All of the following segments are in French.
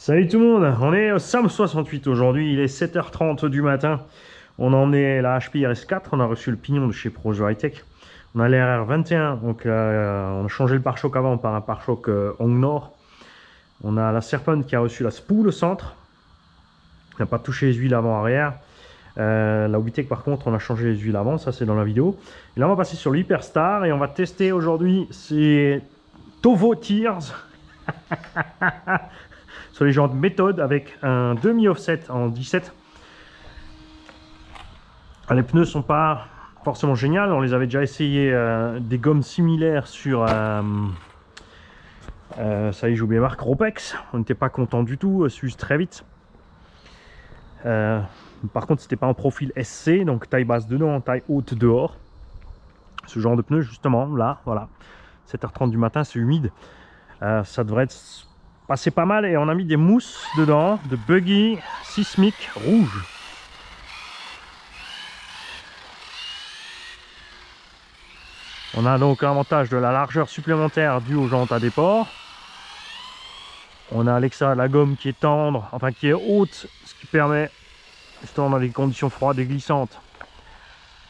Salut tout le monde, on est au SAM 68 aujourd'hui, il est 7h30 du matin. On en est la HP RS4, on a reçu le pignon de chez Projo High-Tech. On a l'RR 21, donc on a changé le pare-choc avant par un pare-choc Hongnor. On a la Serpent qui a reçu la spool au centre. On n'a pas touché les huiles avant-arrière. La Witech par contre on a changé les huiles avant, ça c'est dans la vidéo. Et là on va passer sur l'Hyperstar et on va tester aujourd'hui ces Tovo Tears. Sur les jantes méthode avec un demi-offset en 17. Les pneus sont pas forcément géniaux. On les avait déjà essayé des gommes similaires sur ça y est, j'ai oublié la marque Ropex. On n'était pas content du tout, s'use très vite. Par contre, c'était pas en profil SC, donc taille basse dedans, taille haute dehors. Ce genre de pneu, justement, là, voilà. 7h30 du matin, c'est humide. Ça devrait être passé pas mal et on a mis des mousses dedans de Buggy Sismic rouge. On a donc l'avantage de la largeur supplémentaire due aux jantes à déport. On a la gomme qui est tendre, enfin qui est haute, ce qui permet, justement dans les conditions froides et glissantes,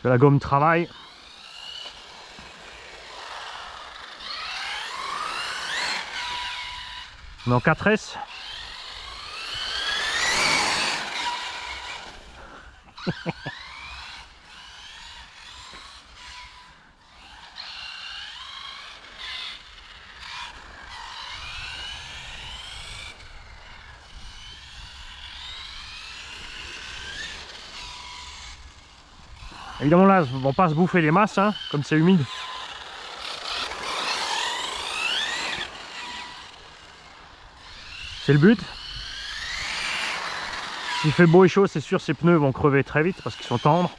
que la gomme travaille. On est en 4S. Évidemment là, ils vont pas se bouffer les masses, hein, comme c'est humide. C'est le but. S'il fait beau et chaud, c'est sûr ces pneus vont crever très vite parce qu'ils sont tendres.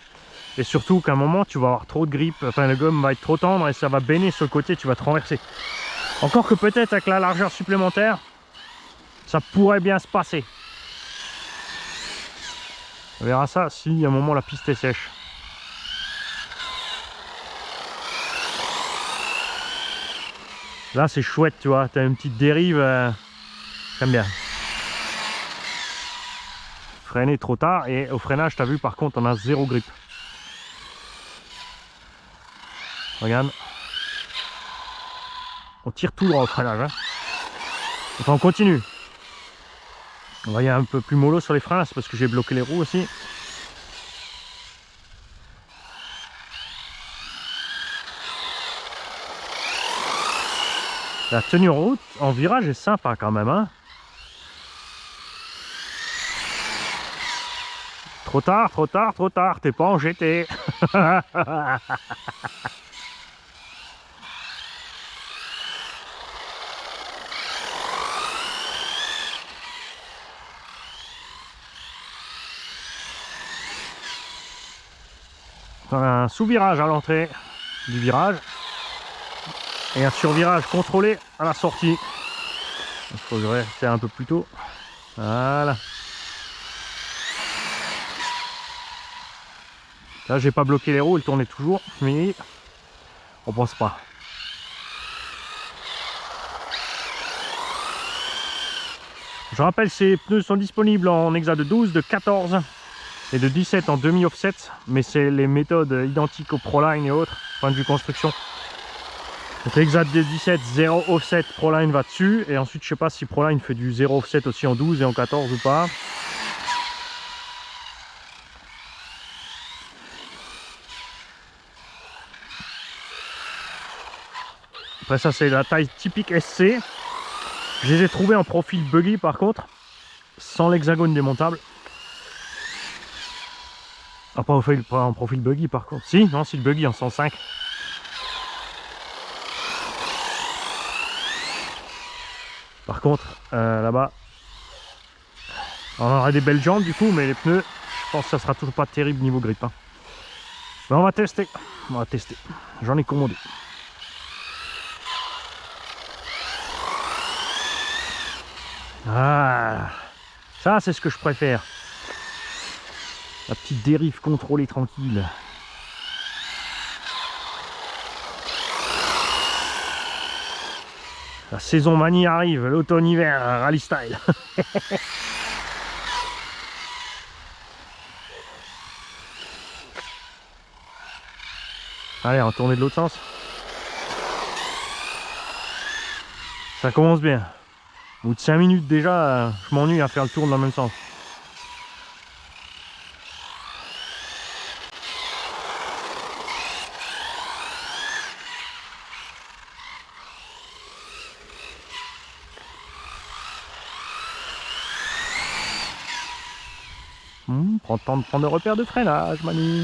Et surtout qu'à un moment, tu vas avoir trop de grippe, enfin la gomme va être trop tendre et ça va baigner sur le côté, tu vas te renverser. Encore que peut-être avec la largeur supplémentaire, ça pourrait bien se passer. On verra ça si à un moment la piste est sèche. Là c'est chouette, tu vois, tu as une petite dérive, j'aime bien. Freiner trop tard et au freinage, tu as vu par contre on a zéro grippe. Regarde. On tire tout droit au freinage. Hein. Enfin on continue. On va y aller un peu plus mollo sur les freins, c'est parce que j'ai bloqué les roues aussi. La tenue en route, en virage est sympa quand même. Hein. Trop tard, trop tard, trop tard, t'es pas en GT. Un sous-virage à l'entrée du virage et un sur-virage contrôlé à la sortie. Il faudrait faire un peu plus tôt. Voilà. Là, j'ai pas bloqué les roues, il tournait toujours, mais on pense pas. Je rappelle, ces pneus sont disponibles en Exa de 12, de 14 et de 17 en demi-offset, mais c'est les méthodes identiques au Proline et autres, point de vue construction. Donc Exa de 17, 0 offset, Proline va dessus, et ensuite je sais pas si Proline fait du 0 offset aussi en 12 et en 14 ou pas. Après ça c'est la taille typique SC. Je les ai trouvés en profil buggy par contre, sans l'hexagone démontable. Ah, pas en profil buggy par contre. Si, non, c'est le buggy en 105. Par contre, là-bas, on aura des belles jambes du coup, mais les pneus, je pense que ça sera toujours pas terrible niveau grippe. Hein. Mais on va tester. On va tester. J'en ai commandé. Ah, ça c'est ce que je préfère. La petite dérive contrôlée tranquille. La saison manie arrive, l'automne-hiver, rallye style. Allez, on va tourner de l'autre sens. Ça commence bien. Au bout de 5 minutes déjà, je m'ennuie à faire le tour dans le même sens. Prends le temps de prendre le repère de freinage, Manu.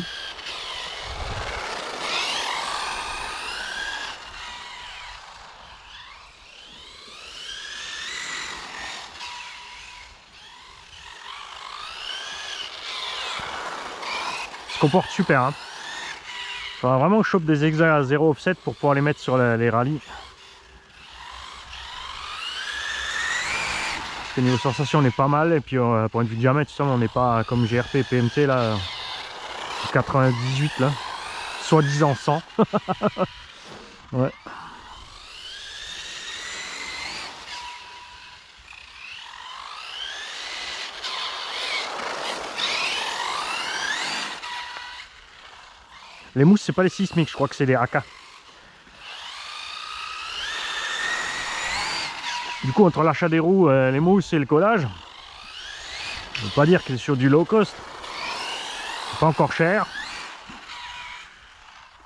Se comporte super, hein. Faudra vraiment que je chope des exas à 0 offset pour pouvoir les mettre sur les rallyes. Parce que niveau sensation on est pas mal, et puis point de vue diamètre, tout ça, on n'est pas comme GRP et PMT là, 98 là, soi-disant 100. Ouais. Les mousses, c'est pas les sismiques, je crois que c'est des AK. Du coup, entre l'achat des roues, les mousses et le collage, je ne veux pas dire qu'il est sur du low cost. C'est pas encore cher.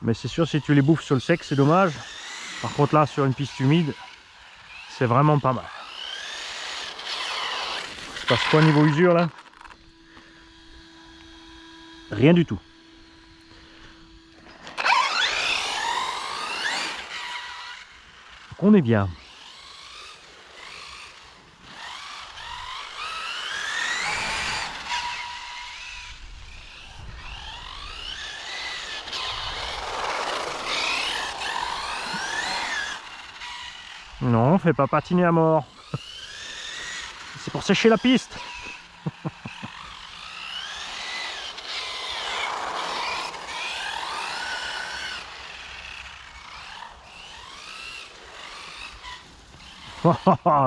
Mais c'est sûr, si tu les bouffes sur le sec, c'est dommage. Par contre, là, sur une piste humide, c'est vraiment pas mal. Ça se passe quoi niveau usure là? Rien du tout. Donc on est bien. Non, fais pas patiner à mort. C'est pour sécher la piste.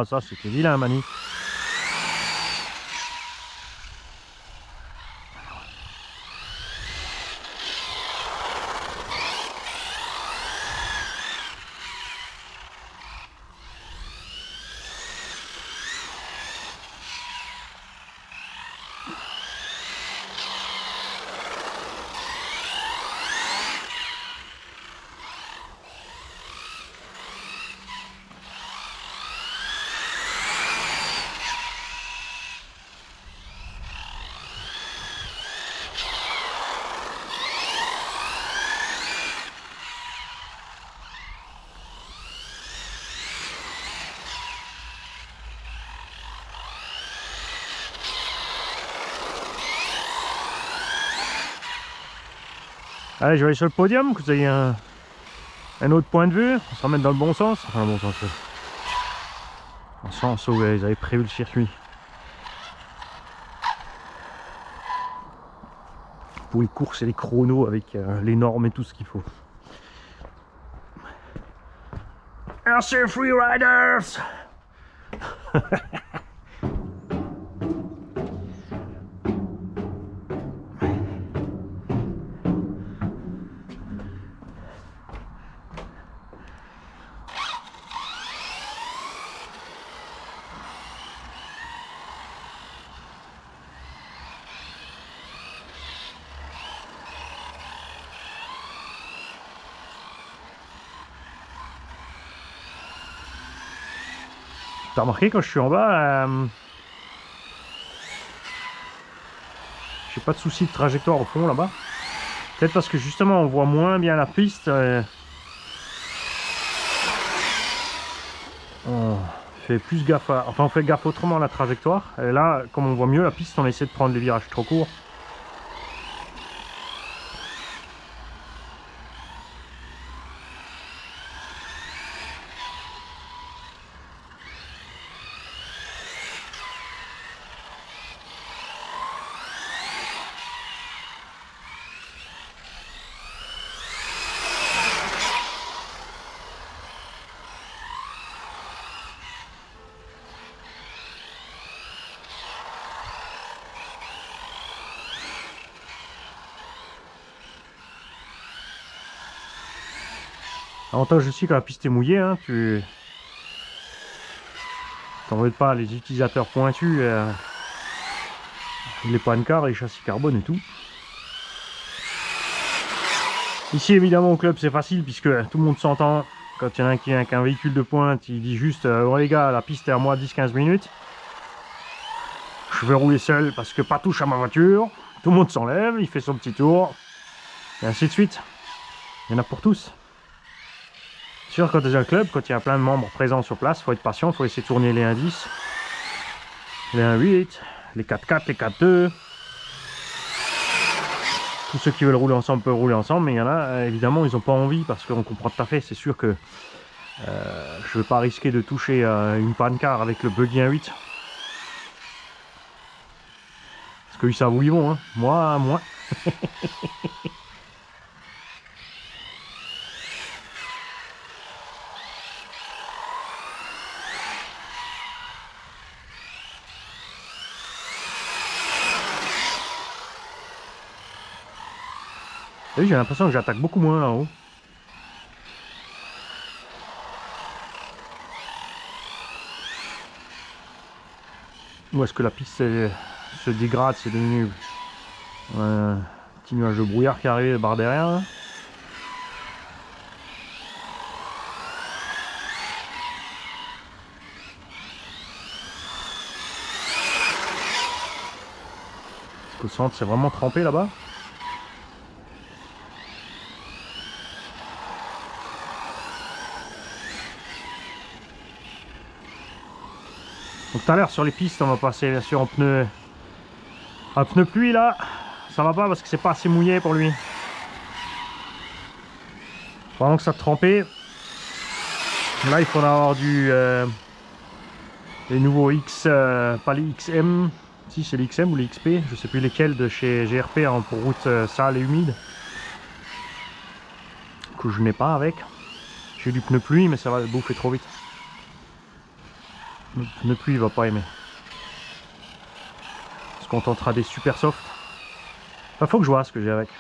Ça c'était vilain, Mani. Allez, je vais aller sur le podium, que vous ayez un autre point de vue. On va se remettre dans le bon sens. Enfin, le bon sens. Dans le sens où ils avaient prévu le circuit. Pour les courses et les chronos avec les normes et tout ce qu'il faut. Merci Freeriders. T'as remarqué quand je suis en bas, j'ai pas de souci de trajectoire au fond là-bas. Peut-être parce que justement on voit moins bien la piste. On fait plus gaffe enfin on fait gaffe autrement à la trajectoire. Et là, comme on voit mieux la piste, on essaie de prendre les virages trop courts. L'avantage aussi quand la piste est mouillée, hein, tu t'embêtes pas les utilisateurs pointus, les pancards, les châssis carbone et tout. Ici évidemment au club c'est facile puisque tout le monde s'entend. Quand il y en a un qui vient avec un véhicule de pointe, il dit juste oh les gars, la piste est à moi 10-15 minutes. Je vais rouler seul parce que pas touche à ma voiture. Tout le monde s'enlève, il fait son petit tour. Et ainsi de suite. Il y en a pour tous. C'est sûr, quand tu es un club, quand il y a plein de membres présents sur place, il faut être patient, il faut laisser tourner les 1.10, les 1.8, les 4.4, les 4.2. Tous ceux qui veulent rouler ensemble peuvent rouler ensemble, mais il y en a, évidemment, ils n'ont pas envie parce qu'on comprend tout à fait. C'est sûr que je ne veux pas risquer de toucher une pancar avec le buggy 1.8. Parce qu'ils savent où ils vont, hein. Moi, moins. J'ai l'impression que j'attaque beaucoup moins là-haut. Ou est-ce que la piste se dégrade, c'est devenu un petit nuage de brouillard qui arrive par derrière là. Est-ce que le centre c'est vraiment trempé là-bas? Donc tout à l'heure sur les pistes on va passer bien sûr en pneu pluie là, ça va pas parce que c'est pas assez mouillé pour lui. Pendant que ça trempé, là il faudra avoir les nouveaux X, pas les XM, si c'est les XM ou les XP, je sais plus lesquels de chez GRP hein, pour route sale et humide, que je n'ai pas avec. J'ai du pneu pluie mais ça va le bouffer trop vite. Le pneu pluie il va pas aimer. On se contentera des super soft. Enfin, faut que je vois ce que j'ai avec.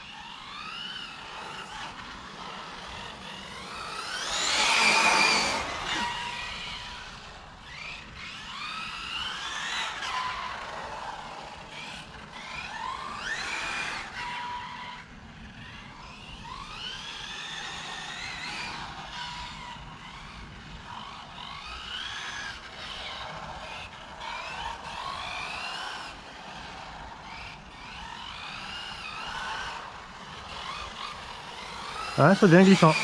Ouais, ça devient glissant.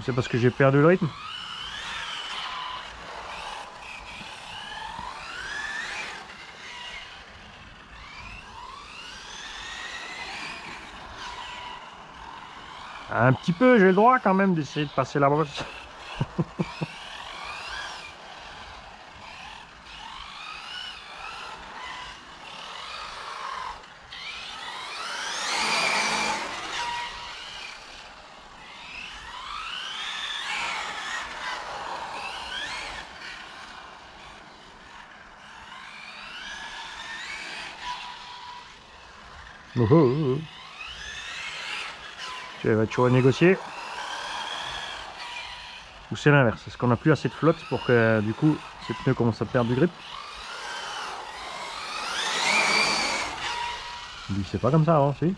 C'est parce que j'ai perdu le rythme. Un petit peu, j'ai le droit quand même d'essayer de passer la brosse. Oh, oh, oh. Tu vas toujours négocier. Ou c'est l'inverse, est-ce qu'on n'a plus assez de flotte pour que du coup ces pneus commencent à perdre du grip? Lui c'est pas comme ça avant, si.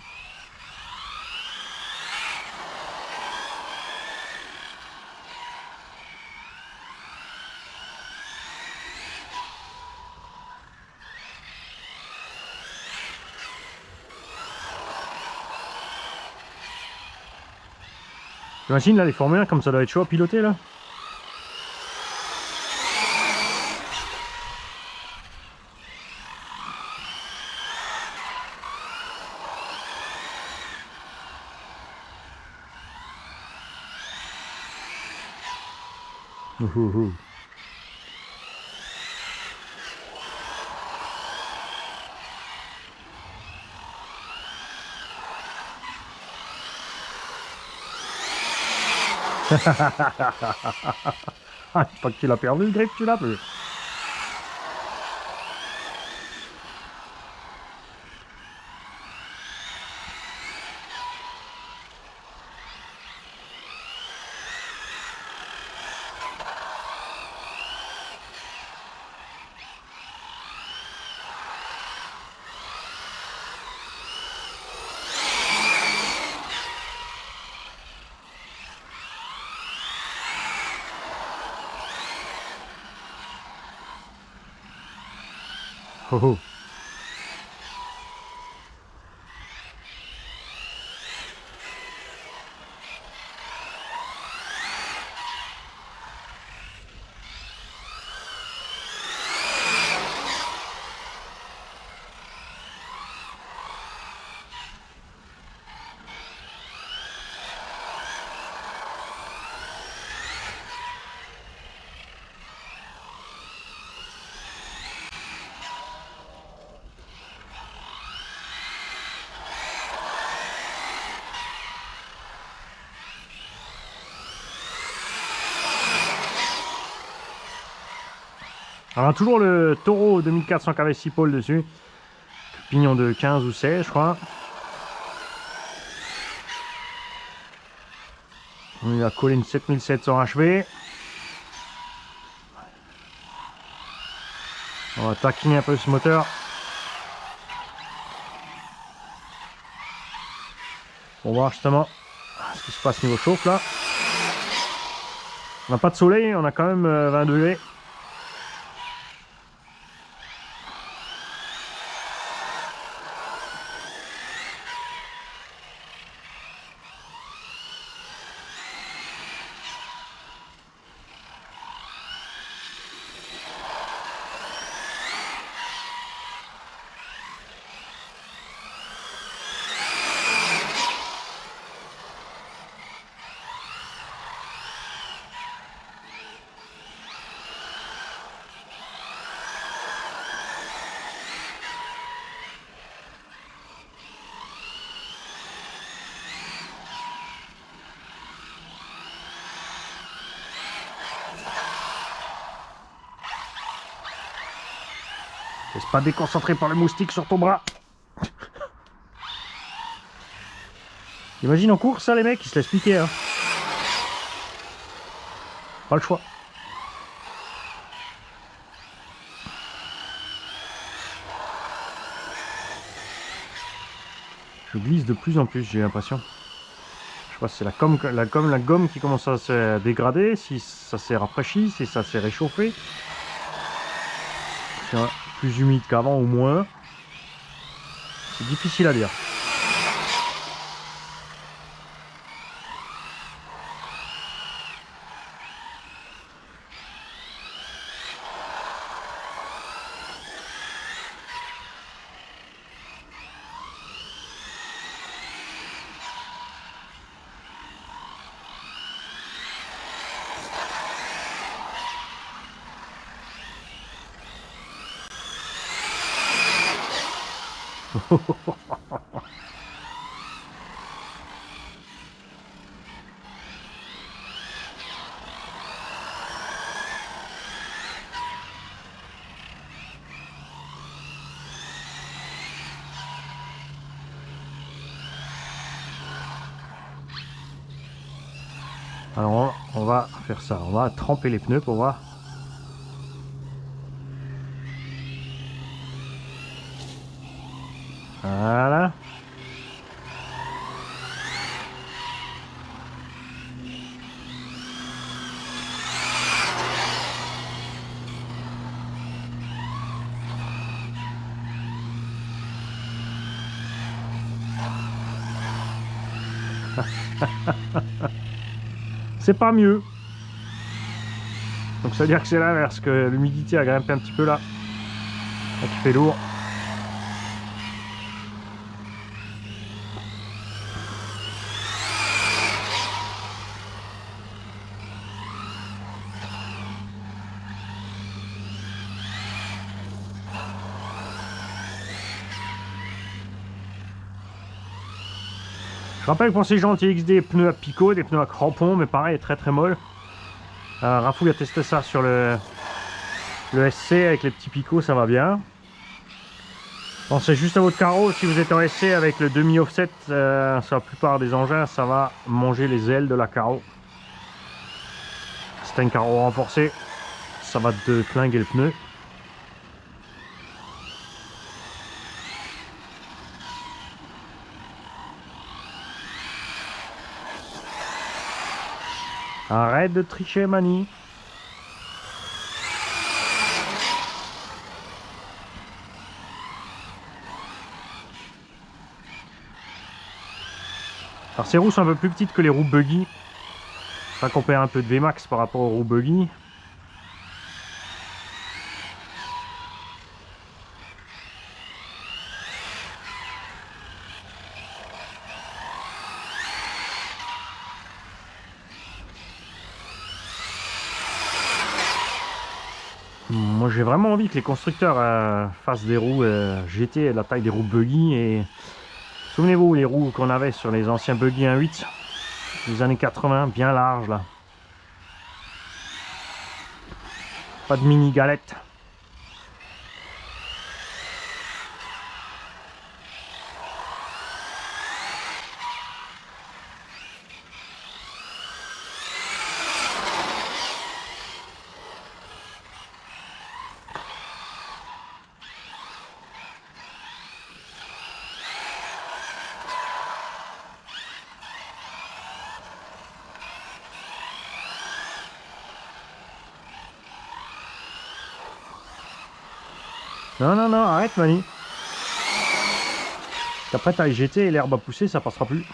T'imagines là les Formule 1 comme ça doit être chaud à piloter là. Ouh, ouh, ouh. Ah, pas que tu l'as perdu le grip, tu l'as plus. Oh oh. Alors, on a toujours le Toro 2400 kW 6 pôles dessus. Pignon de 15 ou 16, je crois. On lui a collé une 7700 HP. On va taquiner un peu ce moteur. Pour voir justement ce qui se passe niveau chauffe là. On n'a pas de soleil, on a quand même 20 degrés. Laisse pas déconcentrer par le moustique sur ton bras. Imagine en cours ça les mecs, ils se laissent piquer. Hein. Pas le choix. Je glisse de plus en plus, j'ai l'impression. Je sais pas si c'est la gomme qui commence à se dégrader, si ça s'est rafraîchi, si ça s'est réchauffé. C'est plus humide qu'avant ou moins. C'est difficile à dire. Alors on va faire ça, on va tremper les pneus pour voir. Voilà. C'est pas mieux. Donc ça veut dire que c'est l'inverse, que l'humidité a grimpé un petit peu là. Donc il fait lourd. Je rappelle que pour ces gens TX des pneus à picot, des pneus à crampons, mais pareil, très très molle. Rafouille a testé ça sur le SC avec les petits picots, ça va bien. Pensez juste à votre carreau, si vous êtes en SC avec le demi-offset, sur la plupart des engins, ça va manger les ailes de la carreau. Si c'est un carreau renforcé, ça va te flinguer le pneu. Arrête de tricher, Mani. Alors ces roues sont un peu plus petites que les roues buggy. Ça qu'on perd un peu de Vmax par rapport aux roues buggy. Moi j'ai vraiment envie que les constructeurs fassent des roues GT la taille des roues buggy. Et souvenez-vous les roues qu'on avait sur les anciens buggy 1.8 des années 80, bien larges là. Pas de mini galette. Non, non, non, arrête Mani. Après t'as GT et l'herbe à pousser, ça passera plus.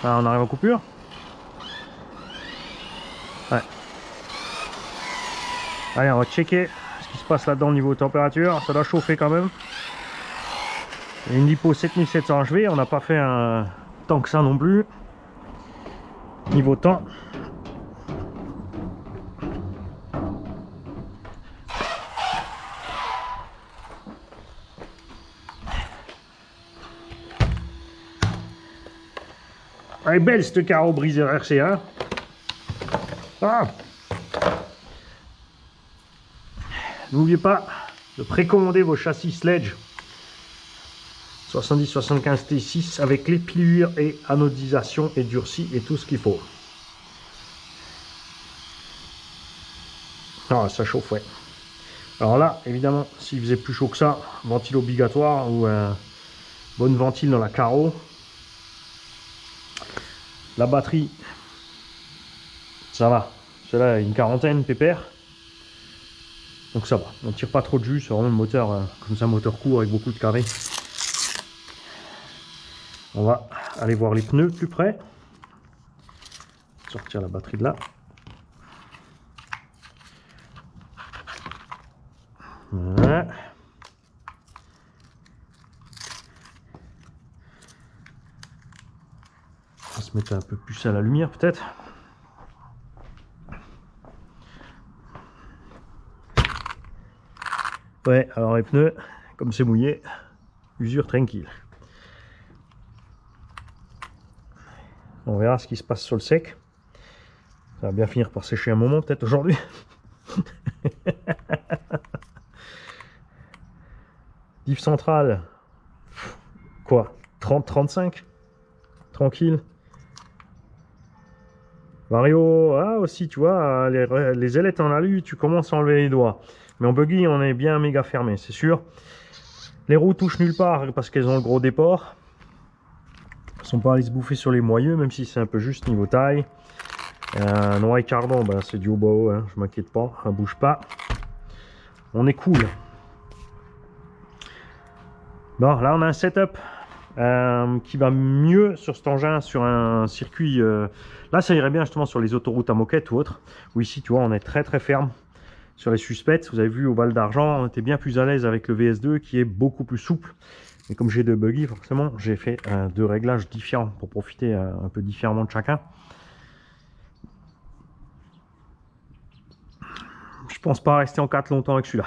Ah, on arrive en coupure. Ouais. Allez, on va checker ce qui se passe là-dedans au niveau température. Ça doit chauffer quand même. Et une lipo 7700 HV, on n'a pas fait un tant que ça non plus. Niveau temps. Elle est belle cette carreau briseur RC1. Ah. N'oubliez pas de précommander vos châssis Sledge 70-75 T6 avec les pliures et anodisation et durci et tout ce qu'il faut. Ah, ça chauffe, ouais. Alors là, évidemment, s'il faisait plus chaud que ça, ventile obligatoire ou un bonne ventile dans la carreau. La batterie, ça va. Celle-là, une quarantaine, pépère. Donc ça va. On tire pas trop de jus. C'est vraiment le moteur, comme ça, moteur court avec beaucoup de carrés. On va aller voir les pneus plus près. Sortir la batterie de là. Voilà. On va se mettre un peu plus à la lumière peut-être. Ouais, alors les pneus, comme c'est mouillé, usure tranquille. On verra ce qui se passe sur le sec. Ça va bien finir par sécher un moment peut-être aujourd'hui. Diff centrale, quoi, 30-35, tranquille. Vario, ah aussi, tu vois, les ailettes en alu, tu commences à enlever les doigts. Mais en buggy, on est bien méga fermé, c'est sûr. Les roues touchent nulle part parce qu'elles ont le gros déport. Elles sont pas allées se bouffer sur les moyeux, même si c'est un peu juste niveau taille. Noix et cardon, ben, c'est du haut bas haut, hein, je m'inquiète pas, ça bouge pas. On est cool. Bon, là on a un setup qui va mieux sur cet engin, sur un circuit. Là, ça irait bien justement sur les autoroutes à moquette ou autre. Où ici, tu vois, on est très ferme sur les suspects. Vous avez vu au Val d'Argent, on était bien plus à l'aise avec le VS2 qui est beaucoup plus souple. Et comme j'ai deux buggy, forcément, j'ai fait deux réglages différents pour profiter un peu différemment de chacun. Je pense pas rester en 4 longtemps avec celui-là.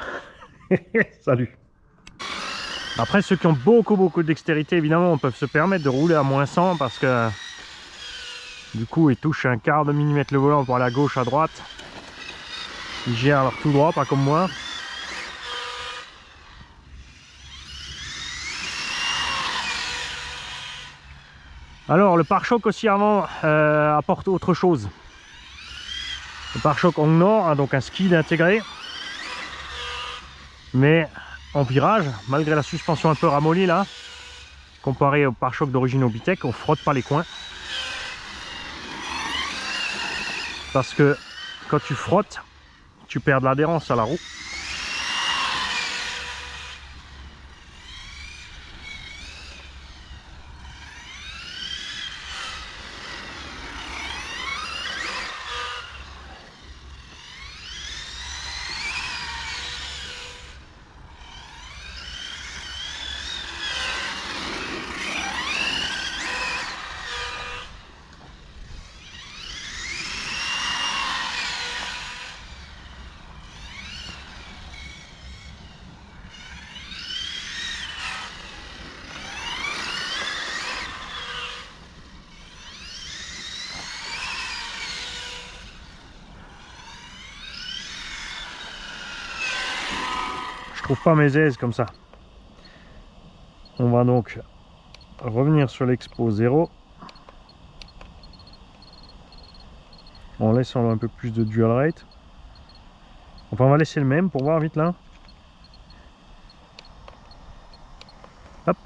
Salut. Après, ceux qui ont beaucoup de dextérité, évidemment, peuvent se permettre de rouler à -100 parce que du coup, ils touchent un quart de millimètre le volant pour aller à gauche, à droite. Ils gèrent leur tout droit, pas comme moi. Alors, le pare-choc aussi avant apporte autre chose. Le pare-choc Hong Nord, hein, donc un skid intégré. Mais en virage, malgré la suspension un peu ramollie là, comparé au pare-choc d'origine Obitech, on frotte pas les coins. Parce que quand tu frottes, tu perds de l'adhérence à la roue. Je trouve pas mes aises comme ça. On va donc revenir sur l'expo 0 en laissant un peu plus de dual rate. Enfin, on va laisser le même pour voir vite là. Hop.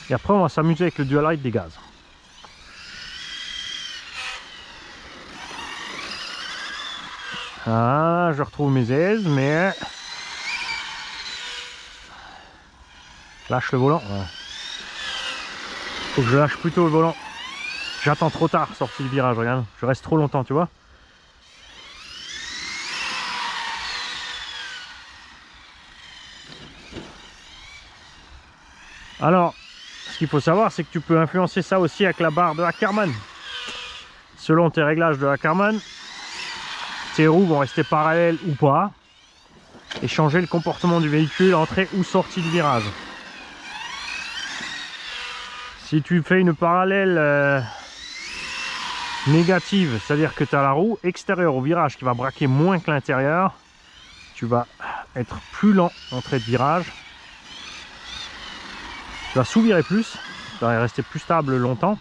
Et après, on va s'amuser avec le dual rate des gaz. Ah, je retrouve mes aises, mais lâche le volant. Faut que je lâche plutôt le volant. J'attends trop tard, sortie du virage, regarde. Je reste trop longtemps, tu vois. Alors, ce qu'il faut savoir, c'est que tu peux influencer ça aussi avec la barre de Ackermann. Selon tes réglages de Ackermann, tes roues vont rester parallèles ou pas, et changer le comportement du véhicule, entrée ou sortie de virage. Si tu fais une parallèle négative, c'est-à-dire que tu as la roue extérieure au virage qui va braquer moins que l'intérieur, tu vas être plus lent entrée de virage. Tu vas sous-virer plus, tu vas rester plus stable longtemps.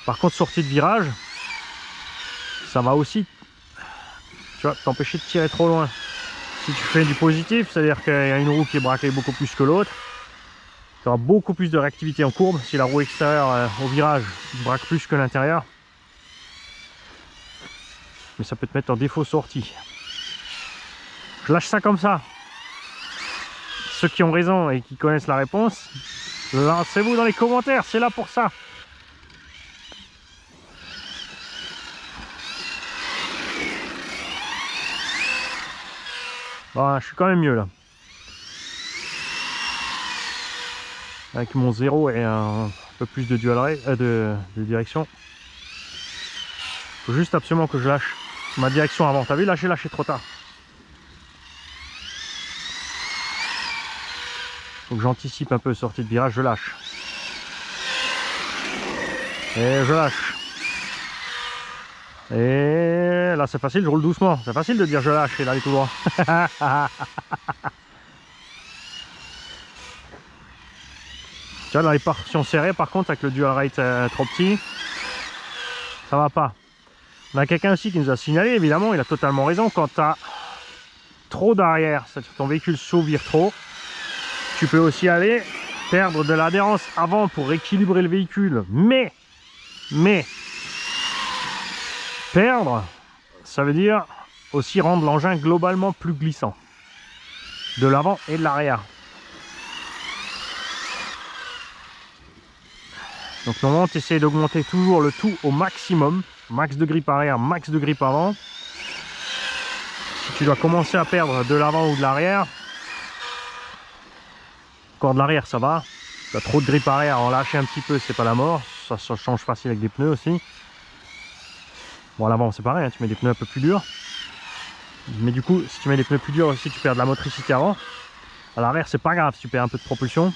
Par contre, sortie de virage, ça va aussi, tu vois, t'empêcher de tirer trop loin. Si tu fais du positif, c'est-à-dire qu'il y a une roue qui est braquée beaucoup plus que l'autre, tu auras beaucoup plus de réactivité en courbe. Si la roue extérieure au virage braque plus que l'intérieur, mais ça peut te mettre en défaut sortie. Je lâche ça comme ça. Ceux qui ont raison et qui connaissent la réponse, lancez-vous dans les commentaires, c'est là pour ça. Bon, je suis quand même mieux là. Avec mon 0 et un peu plus de dual rate, de direction. Faut juste absolument que je lâche ma direction avant. T'as vu, là j'ai lâché trop tard. Faut que j'anticipe un peu sortie de virage, je lâche. Et je lâche. Et là c'est facile, je roule doucement. C'est facile de dire je lâche et d'aller tout droit. Tu vois, dans les portions serrées par contre avec le dual rate trop petit, ça va pas. On a quelqu'un aussi qui nous a signalé, évidemment, il a totalement raison, quand tu as trop d'arrière, c'est-à-dire que ton véhicule s'ouvre trop, tu peux aussi aller perdre de l'adhérence avant pour rééquilibrer le véhicule. Mais perdre, ça veut dire aussi rendre l'engin globalement plus glissant, de l'avant et de l'arrière. Donc normalement tu essaies d'augmenter toujours le tout au maximum, max de grippe arrière, max de grippe avant. Si tu dois commencer à perdre de l'avant ou de l'arrière, encore de l'arrière ça va, tu as trop de grippe arrière, en lâcher un petit peu c'est pas la mort, ça change facile avec des pneus aussi. Bon, à l'avant c'est pareil, hein, tu mets des pneus un peu plus durs. Mais du coup, si tu mets des pneus plus durs aussi, tu perds de la motricité avant. À l'arrière, c'est pas grave si tu perds un peu de propulsion.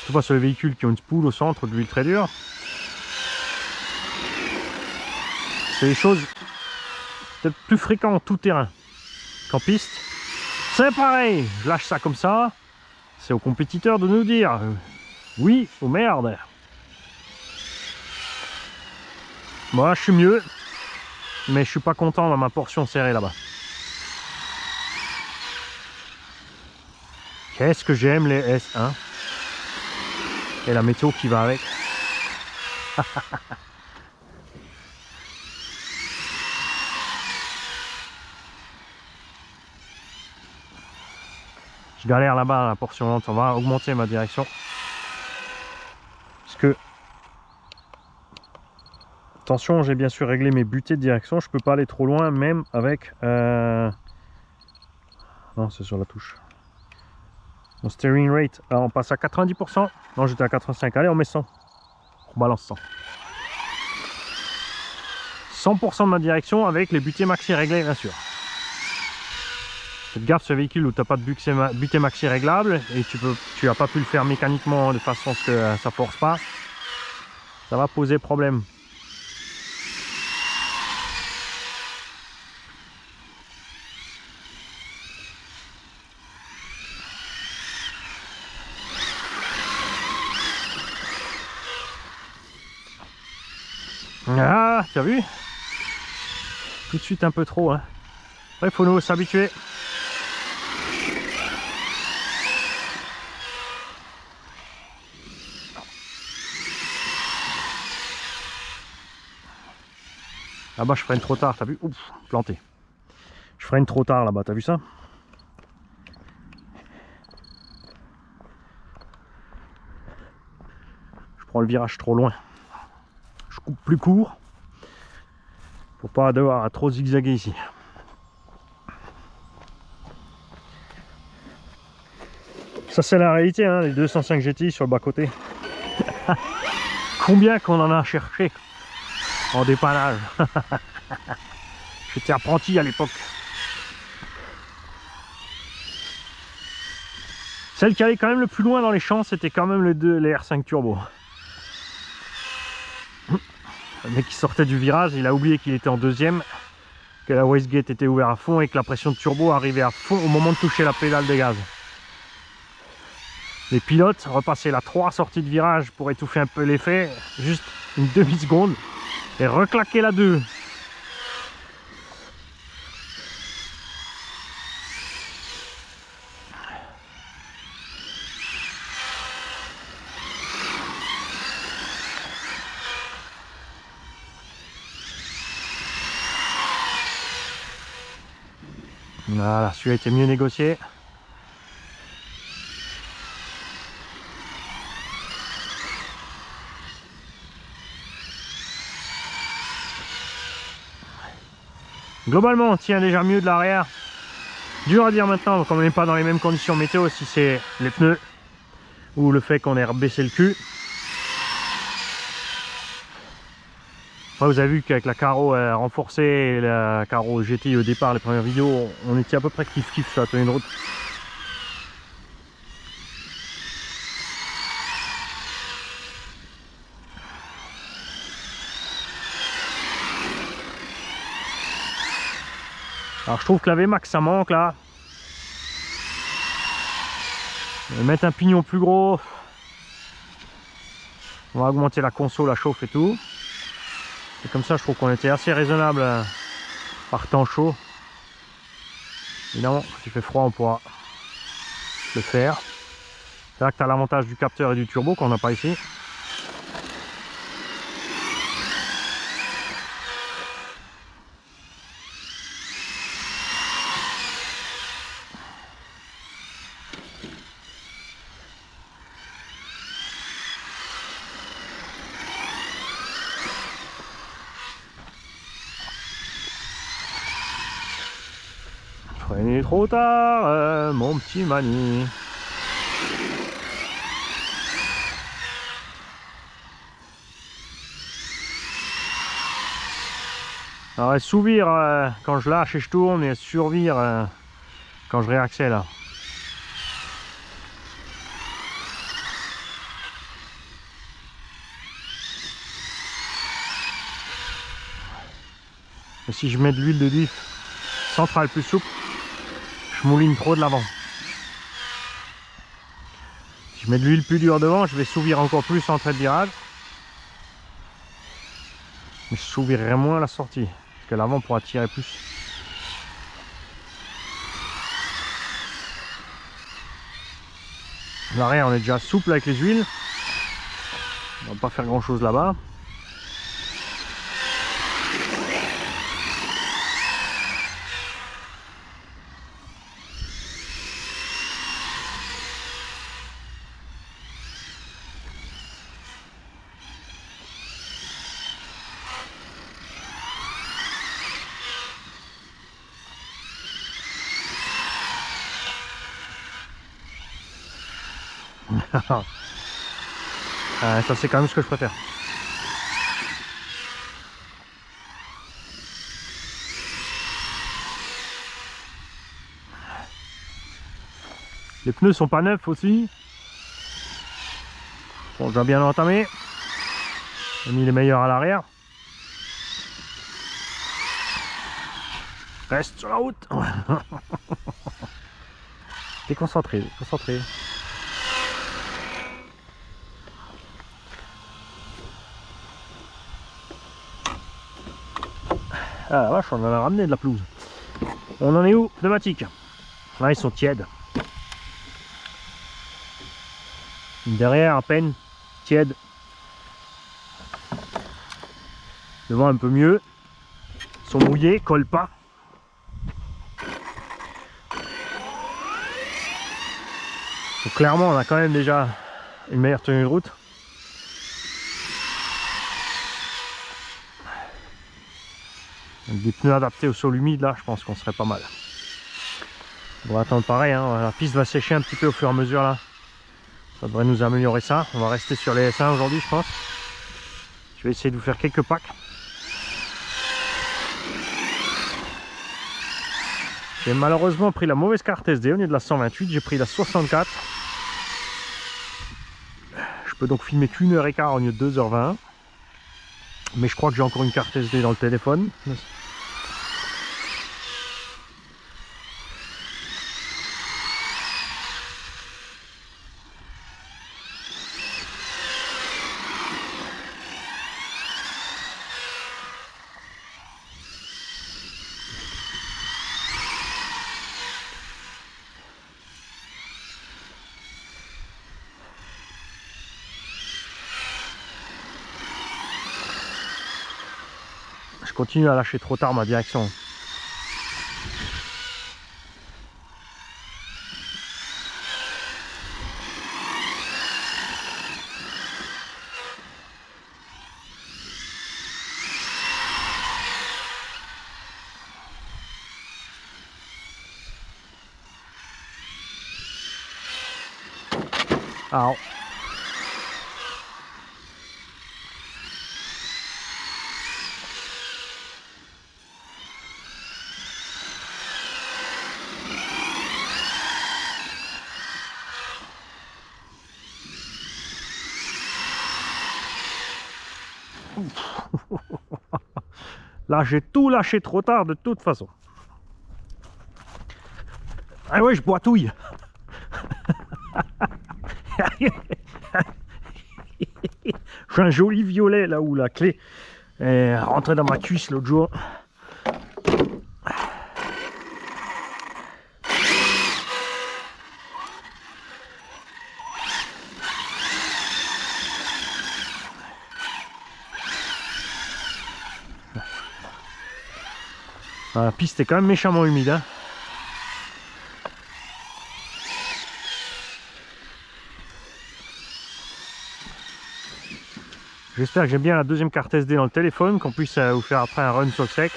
Tu vois, sur les véhicules qui ont une spoule au centre, de l'huile très dure. C'est des choses peut-être plus fréquentes en tout terrain qu'en piste. C'est pareil, je lâche ça comme ça. C'est aux compétiteurs de nous dire oui ou merde. Moi, je suis mieux, mais je suis pas content dans ma portion serrée là-bas. Qu'est-ce que j'aime les S1 et la météo qui va avec. Je galère là-bas à la portion lente, on va augmenter ma direction. Parce que, attention, j'ai bien sûr réglé mes butées de direction, je peux pas aller trop loin même avec... Non, c'est sur la touche. Mon steering rate, alors on passe à 90%. Non, j'étais à 85, allez on met 100. On balance 100. 100% de ma direction avec les butées maxi réglées bien sûr. Faites gaffe ce véhicule où tu n'as pas de butée maxi réglable et tu n'as pas pu le faire mécaniquement de façon à ce que ça force pas. Ça va poser problème. Ah, tu as vu? Tout de suite un peu trop. Hein. Il faut nous s'habituer. Là-bas, je freine trop tard, t'as vu? Ouf, planté. Je freine trop tard là-bas, t'as vu ça? Je prends le virage trop loin. Je coupe plus court. Pour pas devoir trop zigzaguer ici. Ça, c'est la réalité, hein, les 205 GTI sur le bas-côté. Combien qu'on en a cherché en dépannage. J'étais apprenti à l'époque. Celle qui allait quand même le plus loin dans les champs, c'était quand même les R5 Turbo. Le mec qui sortait du virage, il a oublié qu'il était en deuxième, que la wastegate était ouverte à fond et que la pression de turbo arrivait à fond au moment de toucher la pédale de gaz. Les pilotes repassaient la 3 sorties de virage pour étouffer un peu l'effet, juste une demi-seconde, et reclaquer la 2. Voilà, celui-là était mieux négocié. Globalement, on tient déjà mieux de l'arrière. Dur à dire maintenant, comme on n'est pas dans les mêmes conditions météo, si c'est les pneus ou le fait qu'on ait baissé le cul. Après, vous avez vu qu'avec la carreau renforcée et la carreau GTI au départ, les premières vidéos, on était à peu près kiff-kiff sur la tenue de route. Alors je trouve que la VMAX ça manque là. Mettre un pignon plus gros. On va augmenter la conso, la chauffe et tout. Et comme ça je trouve qu'on était assez raisonnable par temps chaud. Évidemment, quand il fait froid on pourra le faire. C'est là que tu as l'avantage du capteur et du turbo qu'on n'a pas ici. Freiné trop tard, mon petit Mani. Alors elle sous-vire quand je lâche et je tourne, et elle survire quand je réaccèle. Et si je mets de l'huile de diff centrale plus souple, je mouline trop de l'avant. Si je mets de l'huile plus dure devant, je vais sous-virer encore plus en trait de virage. Mais je sous-virerai moins à la sortie, parce que l'avant pourra tirer plus. L'arrière, on est déjà souple avec les huiles. On va pas faire grand chose là-bas. Ça c'est quand même ce que je préfère. Les pneus sont pas neufs aussi. Bon, déjà bien entamé. J'ai mis les meilleurs à l'arrière. Reste sur la route. T'es concentré, concentré. Ah la vache, on en a ramené de la pelouse. On en est où? Pneumatique. Là, ils sont tièdes. Derrière, à peine tiède. Devant, un peu mieux. Ils sont mouillés, collent pas. Donc, clairement, on a quand même déjà une meilleure tenue de route. Avec des pneus adaptés au sol humide, là, je pense qu'on serait pas mal. On va attendre pareil, hein. La piste va sécher un petit peu au fur et à mesure là. Ça devrait nous améliorer ça. On va rester sur les S1 aujourd'hui, je pense. Je vais essayer de vous faire quelques packs. J'ai malheureusement pris la mauvaise carte SD. Au lieu de la 128, j'ai pris la 64. Je peux donc filmer qu'1 heure et quart au lieu de 2h20. Mais je crois que j'ai encore une carte SD dans le téléphone. Je continue à lâcher trop tard ma direction. Alors. Là, j'ai tout lâché trop tard de toute façon. Ah ouais, je boitouille. J'ai un joli violet là où la clé est rentrée dans ma cuisse l'autre jour. La piste est quand même méchamment humide, hein. J'espère que j'ai bien la deuxième carte SD dans le téléphone, qu'on puisse vous faire après un run sur le sec.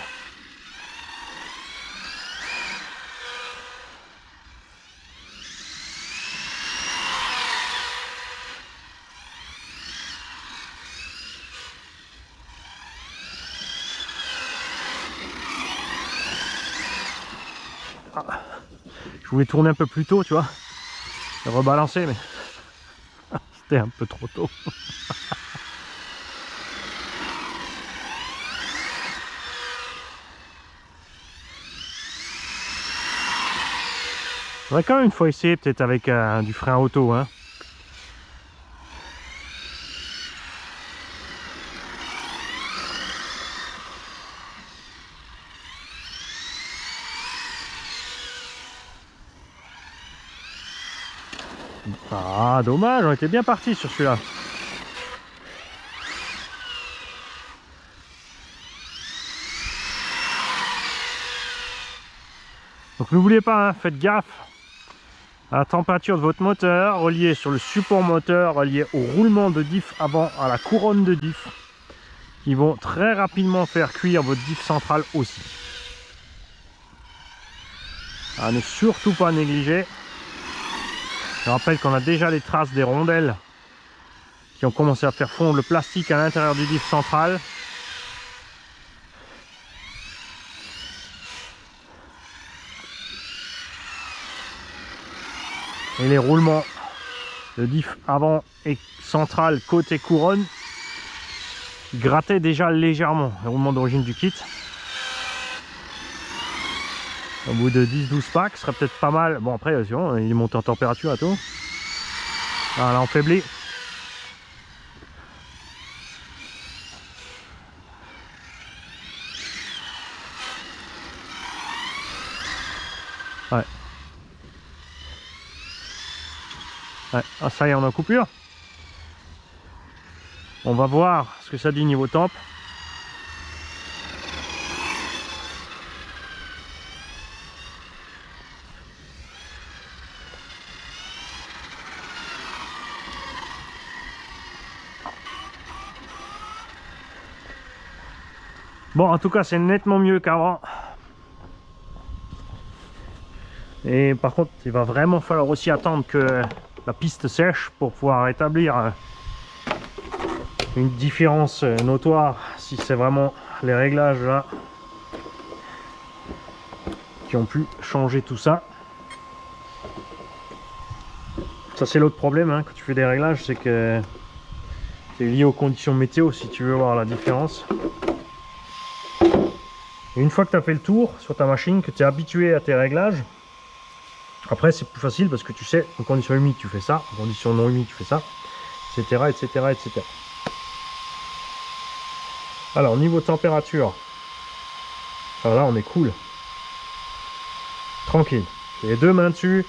Je voulais tourner un peu plus tôt, tu vois, et rebalancer, mais c'était un peu trop tôt. Faudrait quand même une fois essayer, peut-être avec du frein auto, hein. Ah, dommage, on était bien parti sur celui-là. Donc n'oubliez pas, hein, faites gaffe à la température de votre moteur, relié sur le support moteur, relié au roulement de diff avant, à la couronne de diff, qui vont très rapidement faire cuire votre diff centrale aussi. À ne surtout pas négliger. Je rappelle qu'on a déjà les traces des rondelles qui ont commencé à faire fondre le plastique à l'intérieur du diff central. Et les roulements de diff avant et central côté couronne grattaient déjà légèrement le roulement d'origine du kit. Au bout de 10-12 packs, ce serait peut-être pas mal. Bon, après, il est monté en température et tout. Ah, là, on faiblit. Ouais. Ouais. Ah, ça y est, on est en coupure. On va voir ce que ça dit niveau temp. Bon, en tout cas, c'est nettement mieux qu'avant. Et par contre, il va vraiment falloir aussi attendre que la piste sèche pour pouvoir établir une différence notoire, si c'est vraiment les réglages là qui ont pu changer tout ça. Ça, c'est l'autre problème, hein, quand tu fais des réglages, c'est que c'est lié aux conditions météo si tu veux voir la différence. Et une fois que tu as fait le tour sur ta machine, que tu es habitué à tes réglages, après c'est plus facile parce que tu sais en conditions humides tu fais ça, en conditions non humides tu fais ça, etc. etc. etc. Alors niveau température, alors là on est cool, tranquille, j'ai les deux mains dessus,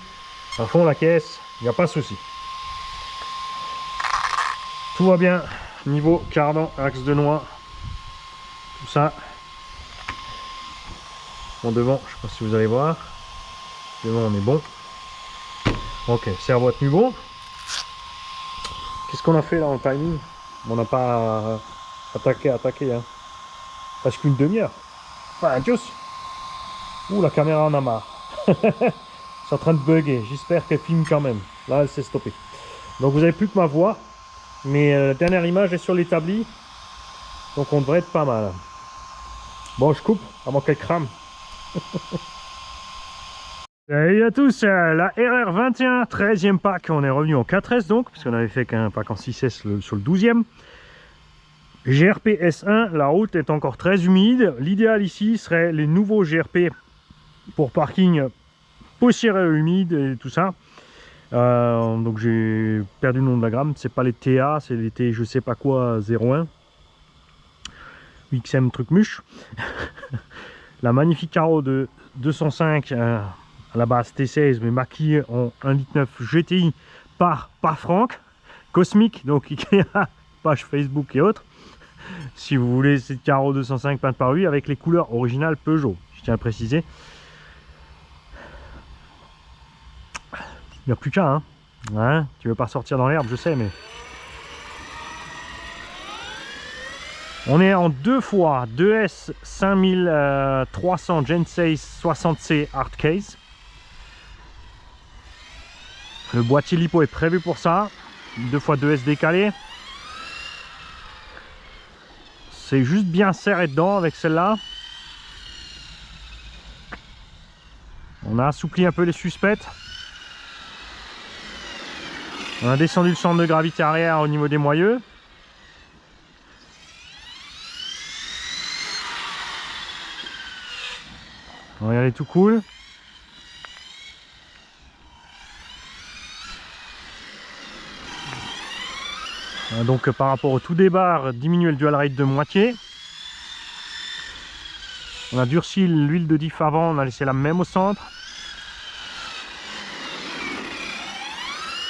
à fond la caisse, il n'y a pas de souci. Tout va bien, niveau cardan, axe de noix, tout ça. Bon, devant, je sais pas si vous allez voir, devant on est bon. Ok, servo a tenu bon. Qu'est-ce qu'on a fait là en timing? On n'a pas attaqué, hein. Parce qu'une demi-heure. Enfin, tchuss. Ouh, la caméra en a marre. C'est en train de bugger. J'espère qu'elle filme quand même. Là, elle s'est stoppée. Donc, vous n'avez plus que ma voix. Mais la dernière image est sur l'établi. Donc, on devrait être pas mal. Bon, je coupe avant qu'elle crame. Salut à tous, la RR21, 13e pack. On est revenu en 4S donc, parce qu'on avait fait qu'un pack en 6S sur le 12e. GRP S1, la route est encore très humide. L'idéal ici serait les nouveaux GRP pour parking poussiéreux humide et tout ça. Donc j'ai perdu le nom de la gamme, c'est pas les TA, c'est les T je sais pas quoi 01. XM truc muche. La magnifique carreau de 205 à la base T16 mais maquillé en 1,9 litre GTI par Franck. Cosmique, donc Ikea, page Facebook et autres. Si vous voulez cette carreau 205 peinte par lui avec les couleurs originales Peugeot, je tiens à préciser. Il n'y a plus qu'un, hein. Tu veux pas sortir dans l'herbe, je sais, mais on est en 2 fois 2S 5300 Gen 6 60C Hard Case. Le boîtier lipo est prévu pour ça. 2 fois 2S décalé. C'est juste bien serré dedans avec celle-là. On a assoupli un peu les suspects. On a descendu le centre de gravité arrière au niveau des moyeux. Regardez, tout cool. Donc par rapport au tout départ, diminuer le dual rate de moitié. On a durci l'huile de diff avant, on a laissé la même au centre.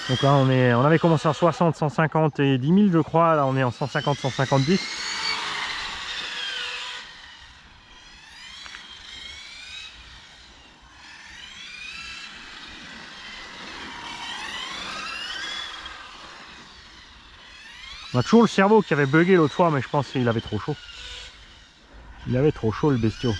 Donc là on avait commencé à 60, 150 et 10 000 je crois, là on est en 150, 150, 10. On a toujours le cerveau qui avait bugué l'autre fois, mais je pense qu'il avait trop chaud. Il avait trop chaud le bestiau.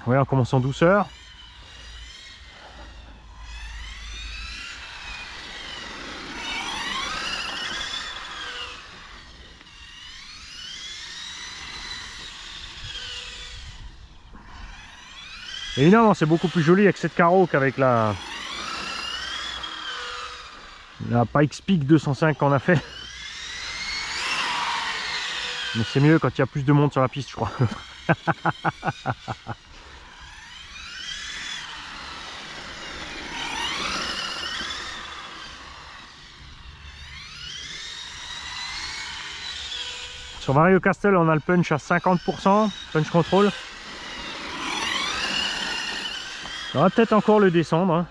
Ouais, on commence en douceur. Évidemment, c'est beaucoup plus joli avec cette carreau qu'avec la Pikes Peak 205 qu'on a fait. Mais c'est mieux quand il y a plus de monde sur la piste, je crois. Sur Vario Castle, on a le punch à 50%, punch control. On va peut-être encore le descendre. Hein.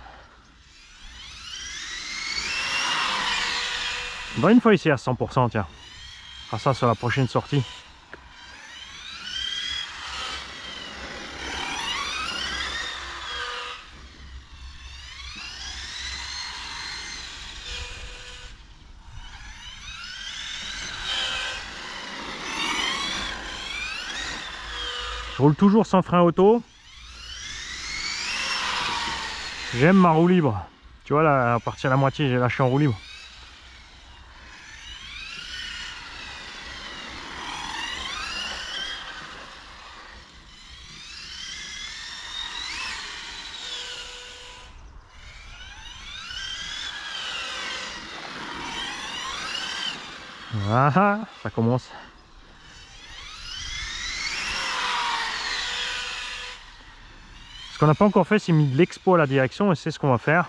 On va une fois ici à 100%, tiens. On fera ça sur la prochaine sortie. Je roule toujours sans frein auto. J'aime ma roue libre. Tu vois là, à partir de la moitié, j'ai lâché en roue libre. Ah, ça commence. Ce qu'on n'a pas encore fait, c'est mis de l'expo à la direction et c'est ce qu'on va faire.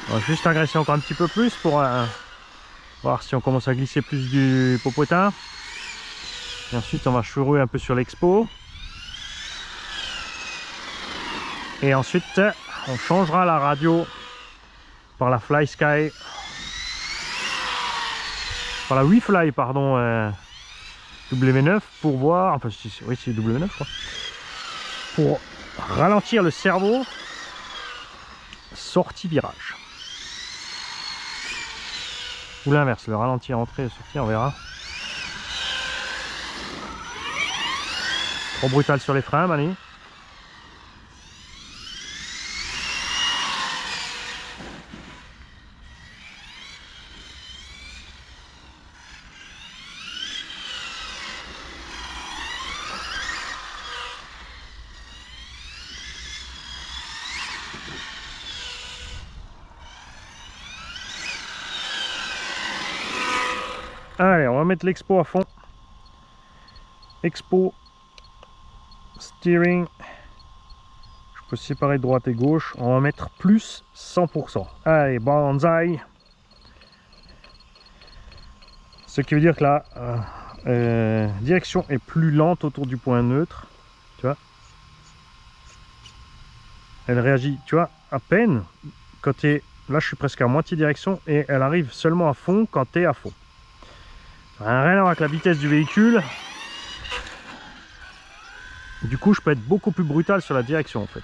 On va juste agresser encore un petit peu plus pour voir si on commence à glisser plus du popotin. Et ensuite, on va chourouer un peu sur l'expo. Et ensuite, on changera la radio par la Fly Sky. Par la WeFly, pardon, W9 pour voir. Enfin, oui, c'est W9, je crois. Pour ralentir le cerveau sortie virage. Ou l'inverse, le ralentir entrée et sortie, on verra. Trop brutal sur les freins, Mani. Allez, on va mettre l'expo à fond. Expo, steering. Je peux séparer droite et gauche. On va mettre plus 100%. Allez, banzai. Ce qui veut dire que la direction est plus lente autour du point neutre. Tu vois, elle réagit, tu vois, à peine quand tu es. Là, je suis presque à moitié direction et elle arrive seulement à fond quand tu es à fond. Ça n'a rien à voir avec la vitesse du véhicule. Du coup, je peux être beaucoup plus brutal sur la direction en fait.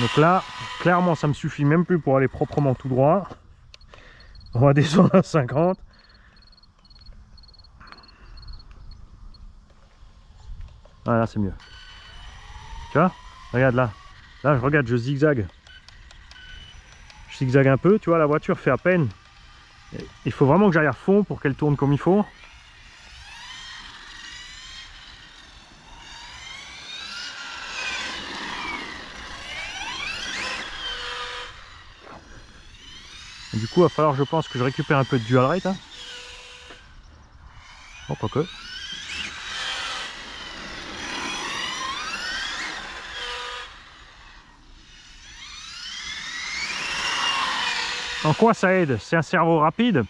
Donc là, clairement, ça me suffit même plus pour aller proprement tout droit. On va descendre à 50. Voilà, c'est mieux. Tu vois? Regarde là. Là, je regarde, je zigzague. Je zigzague un peu, tu vois, la voiture fait à peine. Il faut vraiment que j'aille à fond pour qu'elle tourne comme il faut. Et du coup, il va falloir, je pense, que je récupère un peu de dual rate. Hein. Oh, pas que. En quoi ça aide? C'est un servo rapide.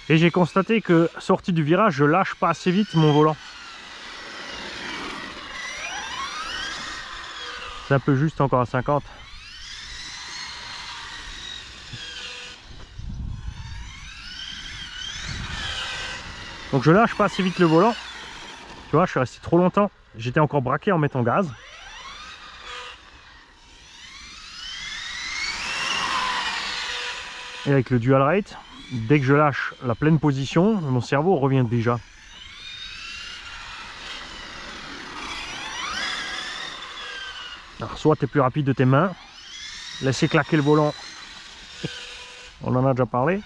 Et j'ai constaté que, sorti du virage, je lâche pas assez vite mon volant. C'est un peu juste encore à 50. Donc je lâche pas assez vite le volant. Tu vois, je suis resté trop longtemps. J'étais encore braqué en mettant gaz. Et avec le dual rate, dès que je lâche la pleine position, mon cerveau revient déjà. Alors soit tu es plus rapide de tes mains, laisser claquer le volant, on en a déjà parlé.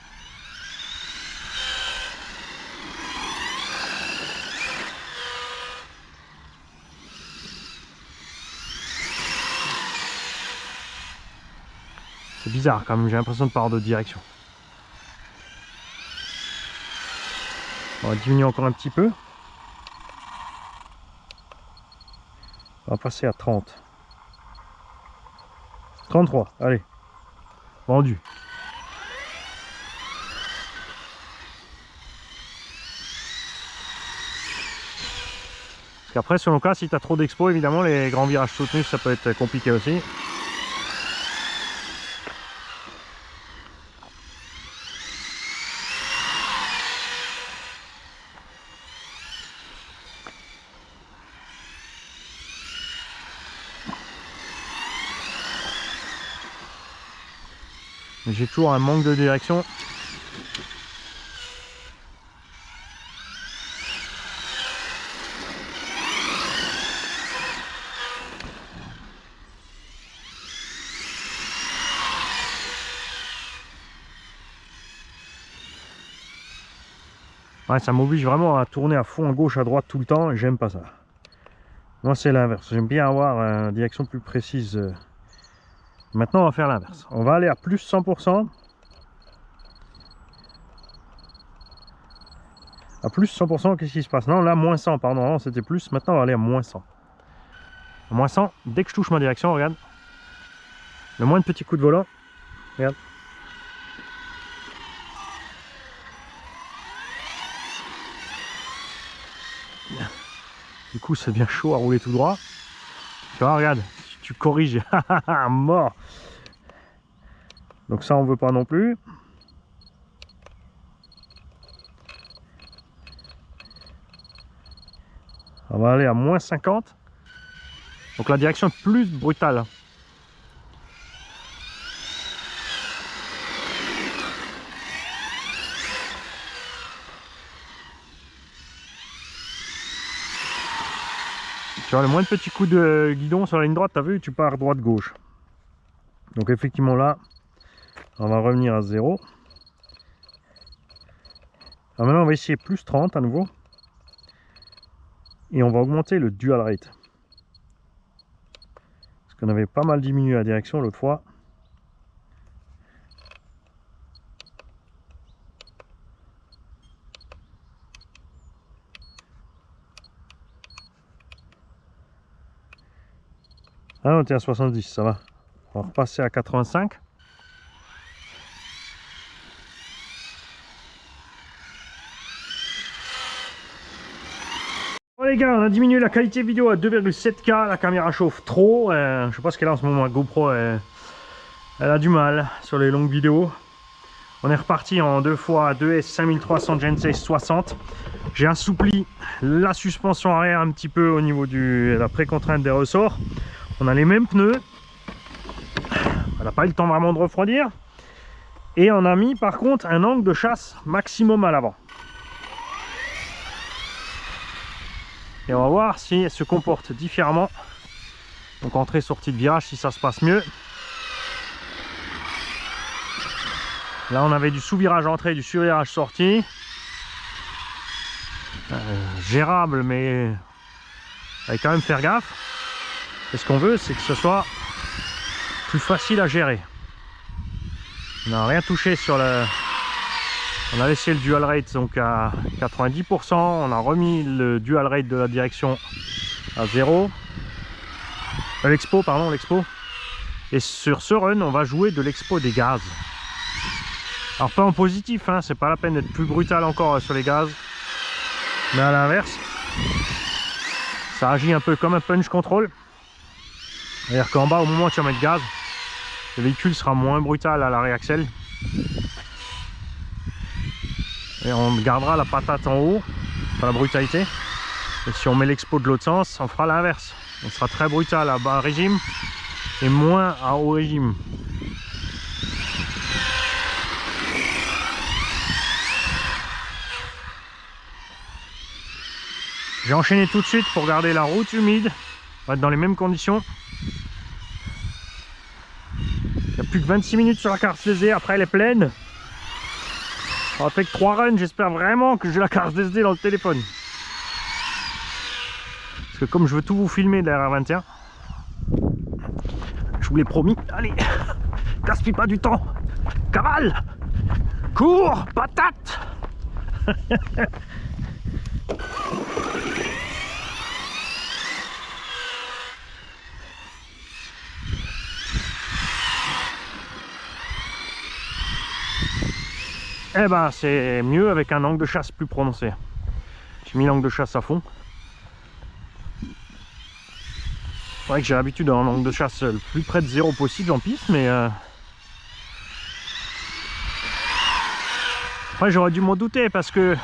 C'est bizarre quand même, j'ai l'impression de pas avoir de direction. On va diminuer encore un petit peu. On va passer à 30. 33, allez. Vendu. Parce qu'après, selon le cas, si tu as trop d'expo, évidemment, les grands virages soutenus, ça peut être compliqué aussi. Mais j'ai toujours un manque de direction. Ouais, ça m'oblige vraiment à tourner à fond à gauche, à droite tout le temps, et j'aime pas ça. Moi c'est l'inverse, j'aime bien avoir une direction plus précise. Maintenant on va faire l'inverse. On va aller à plus 100%. À plus 100%, qu'est-ce qui se passe? Non, là moins 100, pardon, non, c'était plus, maintenant on va aller à moins 100. À moins 100, dès que je touche ma direction, regarde. Le moins de petits coups de volant, regarde. Du coup, ça devient chaud à rouler tout droit. Tu vois, regarde, tu corriges, mort. Donc ça, on veut pas non plus. On va aller à moins 50. Donc la direction est plus brutale. Tu vois, le moins de petits coups de guidon sur la ligne droite, tu as vu, tu pars droite-gauche. Donc effectivement là, on va revenir à 0. Alors maintenant, on va essayer plus 30 à nouveau. Et on va augmenter le dual rate. Parce qu'on avait pas mal diminué la direction l'autre fois. Ah, on était à 70, ça va. On va repasser à 85. Bon les gars, on a diminué la qualité vidéo à 2,7K. La caméra chauffe trop. Je sais pas ce qu'elle a en ce moment. GoPro, elle a du mal sur les longues vidéos. On est reparti en 2x2S 5300 Gen 6 60. J'ai assoupli la suspension arrière un petit peu au niveau de la précontrainte des ressorts. On a les mêmes pneus. On n'a pas eu le temps vraiment de refroidir. Et on a mis par contre un angle de chasse maximum à l'avant. Et on va voir si elle se comporte différemment Donc entrée sortie de virage si ça se passe mieux. Là on avait du sous-virage entrée, du sur-virage sortie. Gérable, mais il faut quand même faire gaffe. Et ce qu'on veut, c'est que ce soit plus facile à gérer. On n'a rien touché sur le... On a laissé le dual rate donc à 90%. On a remis le dual rate de la direction à 0. L'expo, pardon, l'expo. Et sur ce run, on va jouer de l'expo des gaz. Alors pas en positif, hein, c'est pas la peine d'être plus brutal encore sur les gaz. Mais à l'inverse, ça agit un peu comme un punch control. C'est-à-dire qu'en bas, au moment où tu vas mettre gaz, le véhicule sera moins brutal à l'arrêt axel. Et on gardera la patate en haut, pas la brutalité. Et si on met l'expo de l'autre sens, on fera l'inverse. On sera très brutal à bas régime et moins à haut régime. J'ai enchaîné tout de suite pour garder la route humide. On va être dans les mêmes conditions. Il n'y a plus que 26 minutes sur la carte SD, après elle est pleine. On va faire que 3 runs, j'espère vraiment que j'ai la carte SD dans le téléphone. Parce que comme je veux tout vous filmer de la R21, je vous l'ai promis, allez, gaspille pas du temps, cavale, cours, patate. Eh ben c'est mieux avec un angle de chasse plus prononcé. J'ai mis l'angle de chasse à fond. C'est vrai que j'ai l'habitude d'avoir un angle de chasse le plus près de 0 possible en piste, mais après j'aurais dû m'en douter parce que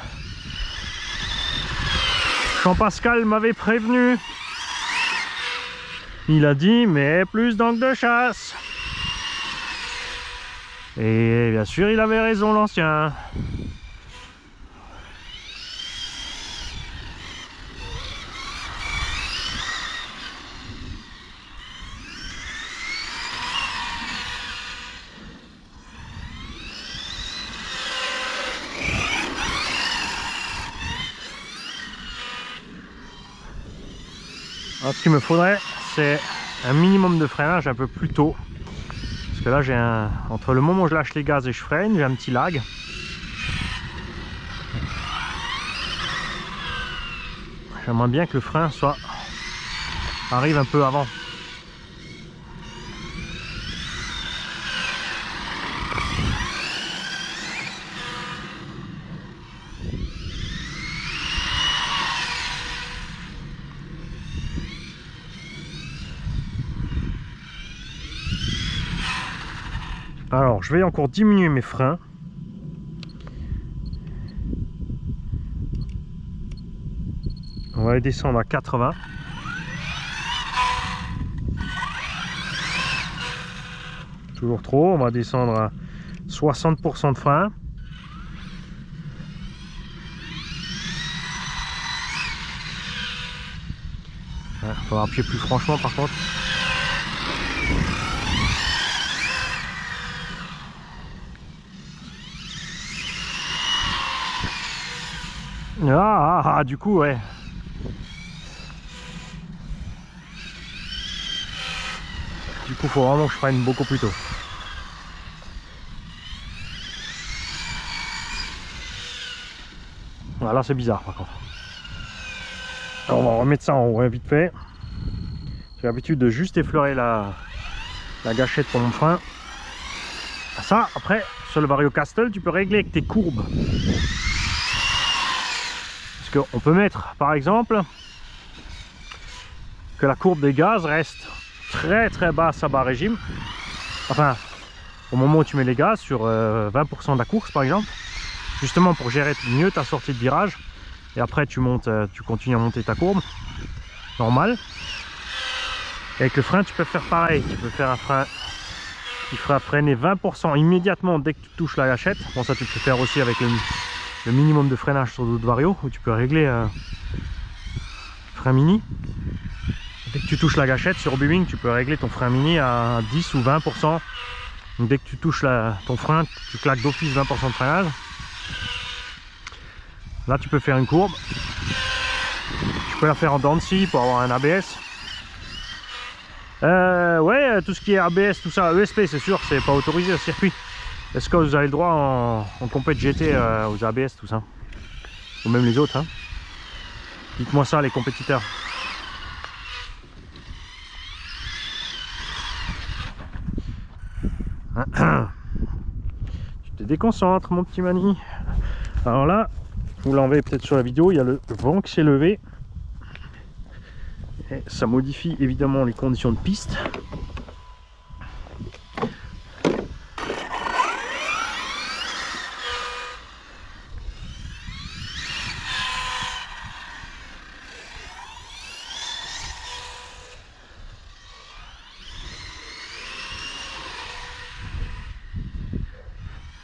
Jean-Pascal m'avait prévenu. Il a dit mais plus d'angle de chasse. Et bien sûr, il avait raison, l'ancien. Alors, ce qu'il me faudrait, c'est un minimum de freinage un peu plus tôt. Parce que là, j'ai un... entre le moment où je lâche les gaz et je freine, j'ai un petit lag. J'aimerais bien que le frein arrive un peu avant. Alors, je vais encore diminuer mes freins. On va les descendre à 80. Toujours trop, on va descendre à 60% de frein. Il faudra appuyer plus franchement par contre. Du coup, ouais. Du coup, faut vraiment que je freine beaucoup plus tôt. Voilà, c'est bizarre par contre. Alors, on va remettre ça en haut vite fait. J'ai l'habitude de juste effleurer la gâchette pour mon frein. Ça, après, sur le Vario Castle, tu peux régler avec tes courbes. Parce qu'on peut mettre, par exemple, que la courbe des gaz reste très très basse à bas régime. Enfin, au moment où tu mets les gaz, sur 20% de la course par exemple. Justement pour gérer mieux ta sortie de virage. Et après tu montes, tu continues à monter ta courbe. Normal. Et avec le frein, tu peux faire pareil. Tu peux faire un frein qui fera freiner 20% immédiatement dès que tu touches la gâchette. Bon, ça tu peux faire aussi avec le minimum de freinage sur d'autres Vario où tu peux régler frein mini. Dès que tu touches la gâchette sur Bubing, tu peux régler ton frein mini à 10 ou 20%. Donc dès que tu touches ton frein, tu claques d'office 20% de freinage. Là tu peux faire une courbe. Tu peux la faire en dents de scie pour avoir un ABS. Ouais, tout ce qui est ABS, tout ça, ESP c'est sûr, c'est pas autorisé au circuit. Est-ce que vous avez le droit en compète GT aux ABS, tout ça? Ou même les autres, hein? Dites-moi ça les compétiteurs. Tu te déconcentres mon petit Mani. Alors là, vous l'enlevez peut-être sur la vidéo, il y a le vent qui s'est levé. Et ça modifie évidemment les conditions de piste.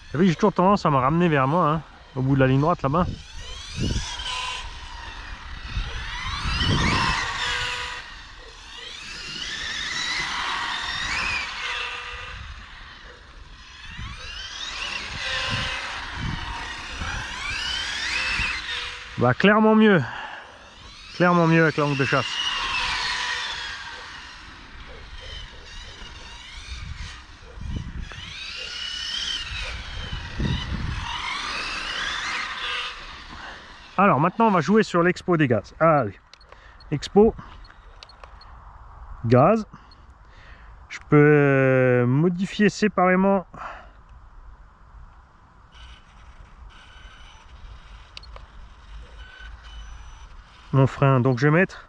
Vous savez, j'ai toujours tendance à me ramener vers moi, hein, au bout de la ligne droite là-bas. Bah clairement mieux avec l'angle de chasse. Alors maintenant on va jouer sur l'expo des gaz. Allez, expo gaz. Je peux modifier séparément mon frein. Donc je vais mettre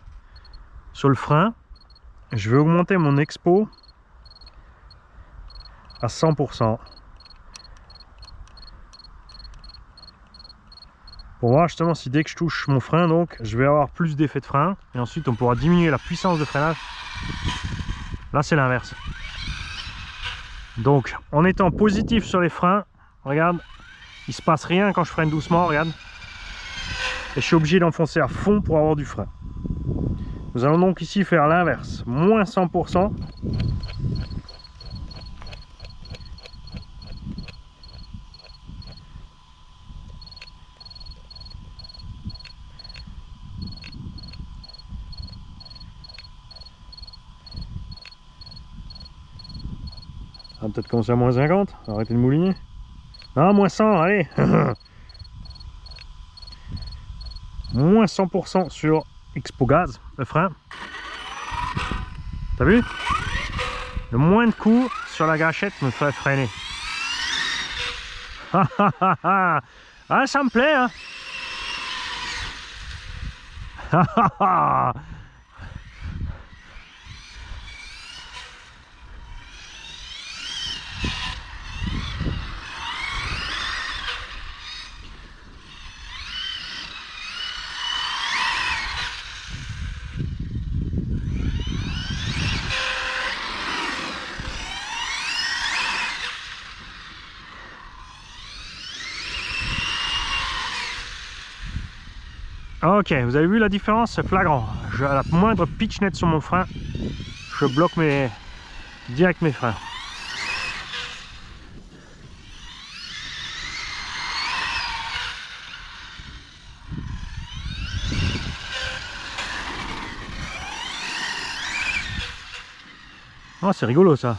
sur le frein, je vais augmenter mon expo à 100%. Pour voir justement si dès que je touche mon frein, donc je vais avoir plus d'effet de frein et ensuite on pourra diminuer la puissance de freinage. Là c'est l'inverse. Donc en étant positif sur les freins, regarde, il se passe rien quand je freine doucement, regarde. Et je suis obligé d'enfoncer à fond pour avoir du frein. Nous allons donc ici faire l'inverse, moins 100%. On va peut-être commencer à moins 50, arrêtez de mouliner. Ah, moins 100, allez. Moins 100% sur Expo Gaz, le frein. T'as vu? Le moins de coups sur la gâchette me fait freiner. Ah, ça me plaît, hein. Ok, vous avez vu la différence, c'est flagrant. À la moindre pitch net sur mon frein, je bloque direct mes freins. Oh, c'est rigolo ça.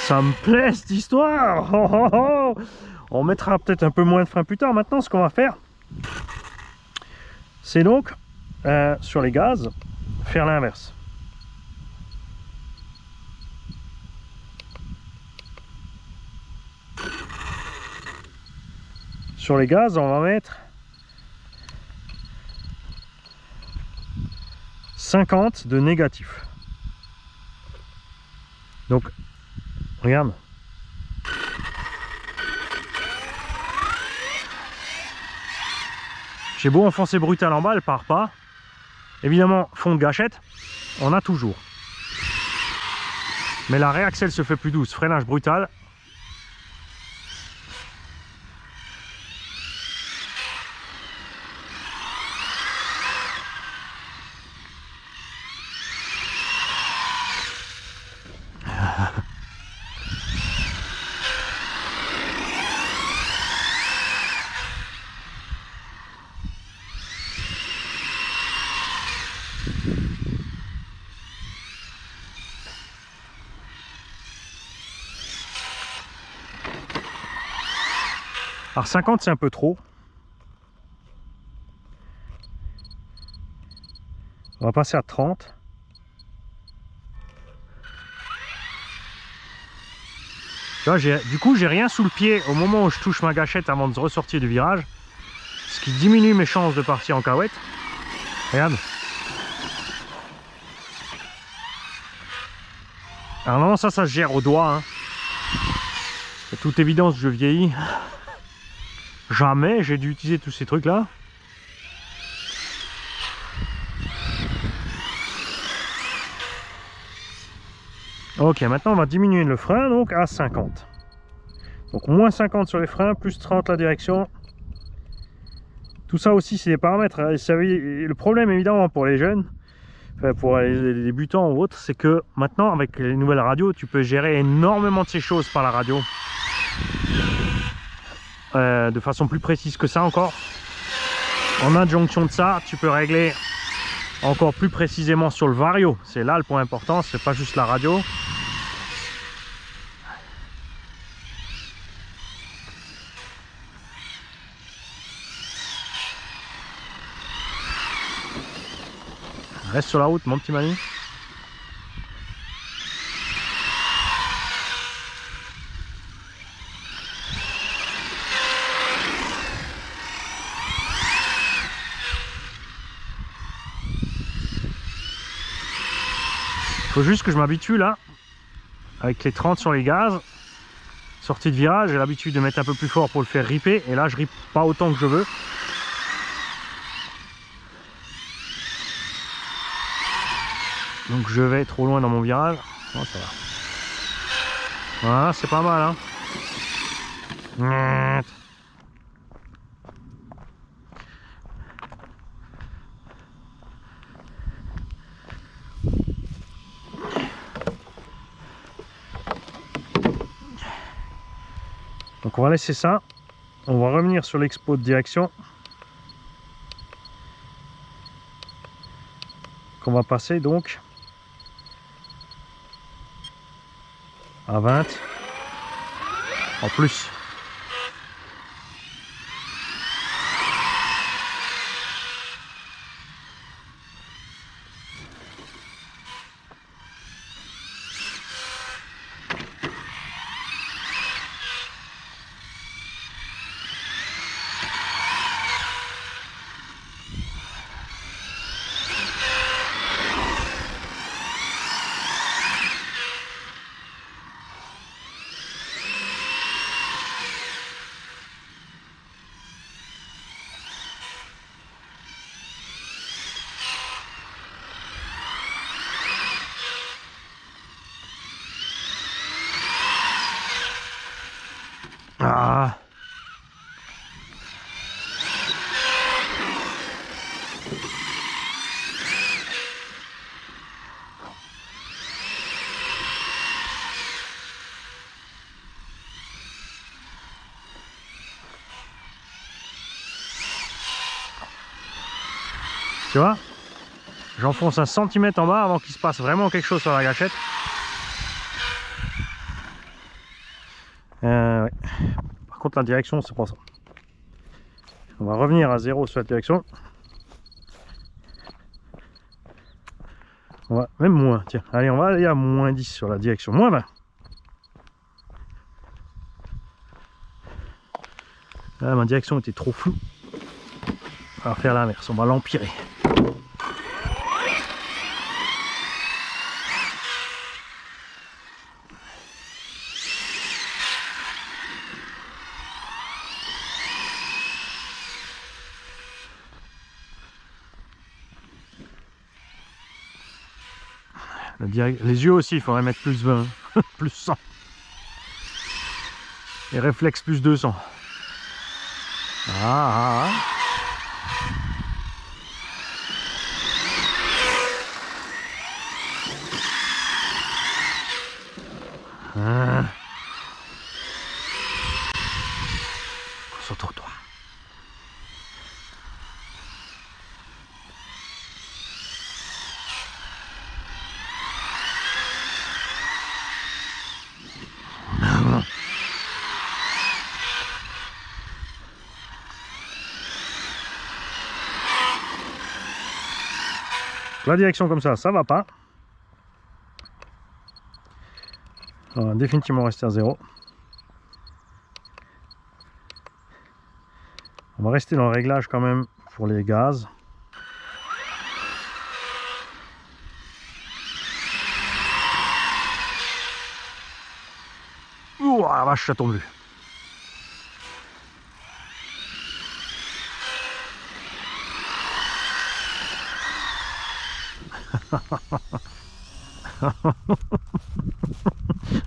Ça me plaît cette histoire. Oh, oh, oh. On mettra peut-être un peu moins de frein plus tard. Maintenant, ce qu'on va faire, c'est donc sur les gaz, faire l'inverse. Sur les gaz, on va mettre 50 de négatif. Donc, regarde. J'ai beau enfoncer brutal en bas, elle part pas. Évidemment, fond de gâchette, on a toujours. Mais la réaxelle se fait plus douce, freinage brutal. Alors 50 c'est un peu trop. On va passer à 30. Tu vois, du coup j'ai rien sous le pied au moment où je touche ma gâchette avant de ressortir du virage. Ce qui diminue mes chances de partir en cahuète. Regarde. Alors non, ça se gère au doigt. Hein. De toute évidence, je vieillis. Jamais j'ai dû utiliser tous ces trucs là. Ok, maintenant on va diminuer le frein donc à 50. Donc moins 50 sur les freins, plus 30 la direction. Tout ça aussi c'est des paramètres. Hein. Le problème évidemment pour les jeunes, enfin, pour les débutants ou autres, c'est que maintenant avec les nouvelles radios, tu peux gérer énormément de ces choses par la radio. De façon plus précise que ça encore. En adjonction de ça, tu peux régler encore plus précisément sur le vario. C'est là le point important, c'est pas juste la radio. Reste sur la route, mon petit Manu. Faut juste que je m'habitue là, avec les 30 sur les gaz. Sortie de virage, j'ai l'habitude de mettre un peu plus fort pour le faire ripper. Et là, je rippe pas autant que je veux. Donc je vais trop loin dans mon virage. Oh, ça va. Voilà, c'est pas mal. Hein. Donc on va laisser ça. On va revenir sur l'expo de direction. Qu'on va passer donc à 20 en plus. Ah. Tu vois, j'enfonce 1 centimètre en bas avant qu'il se passe vraiment quelque chose sur la gâchette. Ouais. Par contre la direction c'est pas ça. On va revenir à 0 sur la direction. On va même moins, tiens, allez on va aller à moins 10 sur la direction, moins 20. Là, ma direction était trop floue. On va faire l'inverse, on va l'empirer. Les yeux aussi, il faudrait mettre plus 20, plus 100. Et réflexe plus 200. Ah. Concentre-toi. La direction comme ça va pas. On va définitivement rester à 0. On va rester dans le réglage quand même pour les gaz. Ouh, la vache, ça tombe.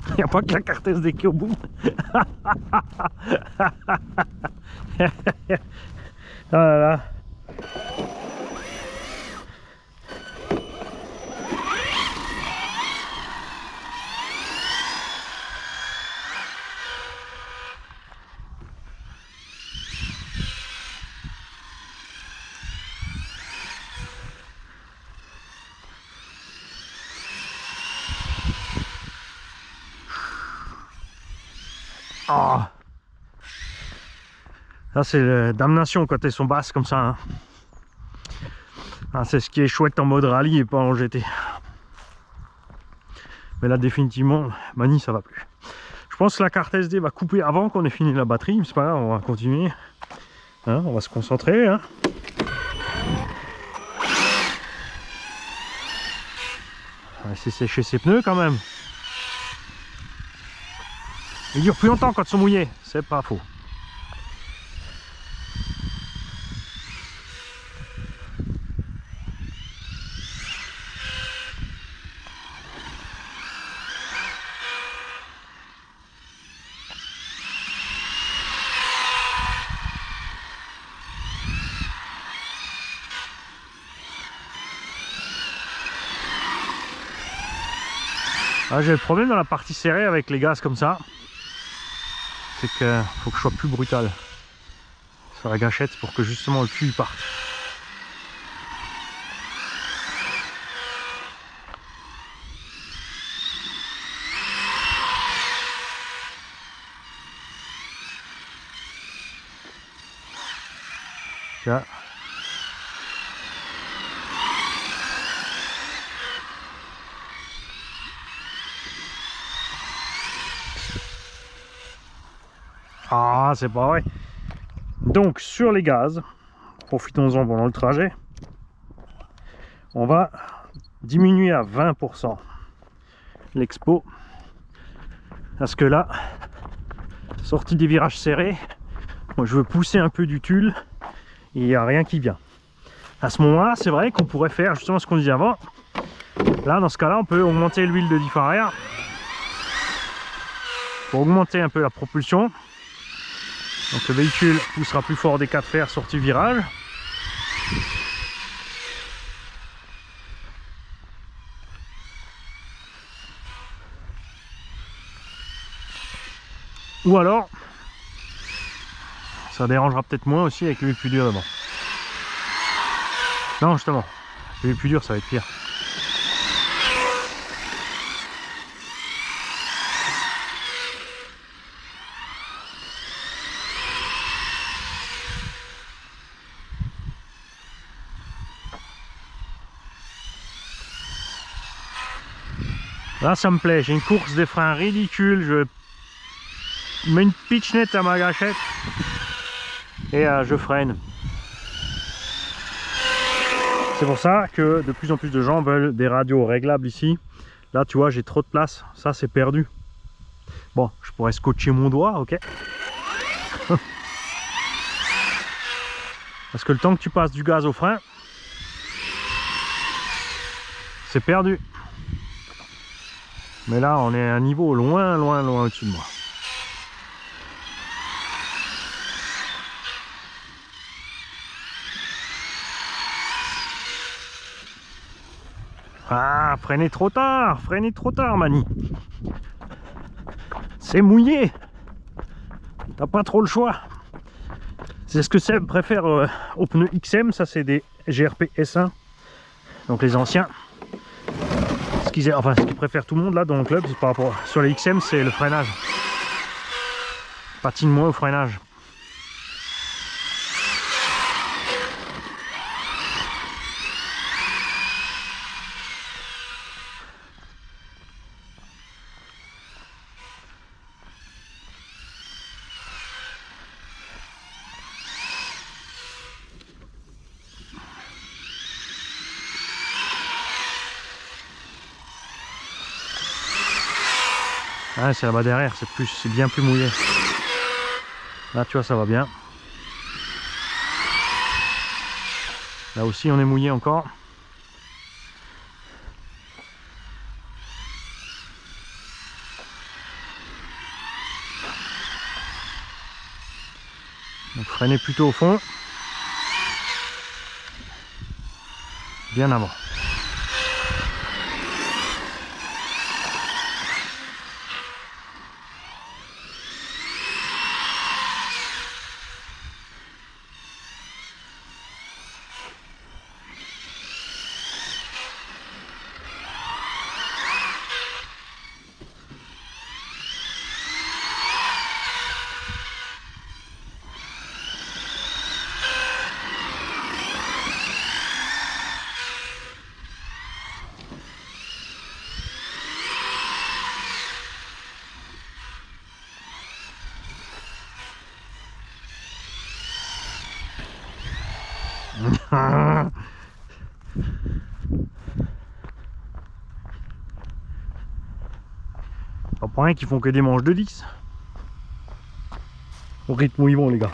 Il n'y a pas que la carte SD qui est au bout. Ah là là. Oh. Ça c'est la damnation quand elles sont basses comme ça. Hein. Ah, c'est ce qui est chouette en mode rallye et pas en GT. Mais là définitivement, Mani ça va plus. Je pense que la carte SD va couper avant qu'on ait fini la batterie, mais c'est pas grave, on va continuer. Hein, on va se concentrer. Hein. On va laisser sécher ses pneus quand même. Ils durent plus longtemps quand ils sont mouillés, c'est pas faux. Ah, j'ai le problème dans la partie serrée avec les gaz comme ça. C'est que faut que je sois plus brutal sur la gâchette pour que justement le cul parte. Tiens. Ah, c'est pas vrai. Donc sur les gaz, profitons-en pendant le trajet, on va diminuer à 20% l'expo, parce que là, sortie des virages serrés, moi je veux pousser un peu du tulle et il n'y a rien qui vient. À ce moment-là, c'est vrai qu'on pourrait faire justement ce qu'on disait avant. Là, dans ce cas-là, on peut augmenter l'huile de diff arrière pour augmenter un peu la propulsion. Donc le véhicule poussera plus fort des 4 fers sortie virage. Ou alors, ça dérangera peut-être moins aussi avec l'huile plus dure devant. Non, justement, l'huile plus dure, ça va être pire. Là, ça me plaît. J'ai une course des freins ridicule. Je mets une pitch net à ma gâchette et je freine. C'est pour ça que de plus en plus de gens veulent des radios réglables ici. Là, tu vois, j'ai trop de place. Ça, c'est perdu. Bon, je pourrais scotcher mon doigt, ok. Parce que le temps que tu passes du gaz au frein, c'est perdu. Mais là, on est à un niveau loin, loin, loin au-dessus de moi. Ah, freinez trop tard, Mani. C'est mouillé. T'as pas trop le choix. C'est ce que Seb préfère aux pneus XM, ça c'est des GRP S1, donc les anciens. Ce qu'ils préfèrent tout le monde là dans le club, c'est par rapport sur les XM, c'est le freinage. Patine moins au freinage. Ah, c'est là-bas derrière, c'est bien plus mouillé. Là, tu vois, ça va bien. Là aussi, on est mouillé encore. Donc, freinez plutôt au fond. Bien avant. Pas pour rien qu'ils font que des manches de 10. Au rythme où ils vont, les gars.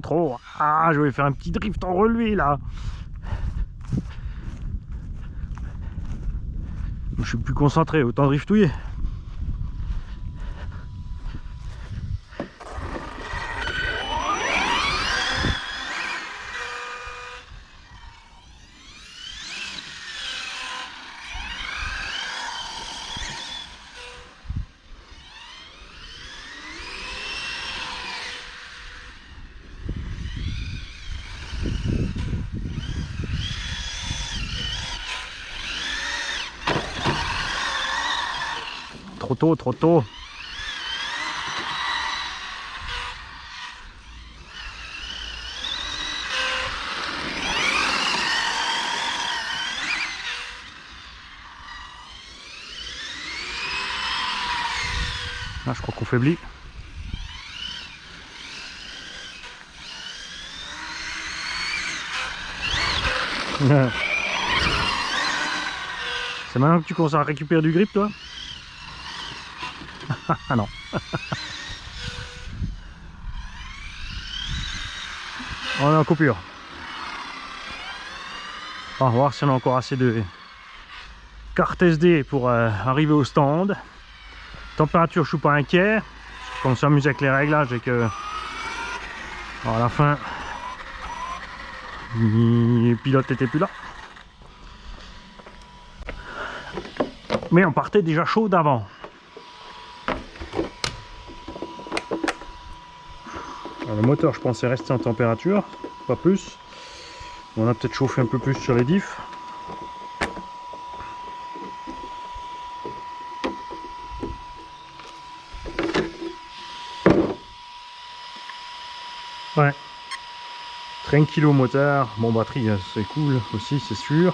Trop. Ah, je vais faire un petit drift en relevé là. Je suis plus concentré, autant driftouiller. trop tôt, trop tôt. Ah, je crois qu'on faiblit. C'est maintenant que tu commences à récupérer du grip, toi? Ah non. On est en coupure. On va voir si on a encore assez de carte SD pour arriver au stand. Température, je suis pas inquiet. Comme ça, s'amuse avec les réglages et que alors, à la fin, le pilote n'était plus là. Mais on partait déjà chaud d'avant. Le moteur, je pense, est resté en température, pas plus. On a peut-être chauffé un peu plus sur les diffs. Ouais. Tranquillo moteur. Bon, batterie, c'est cool aussi, c'est sûr.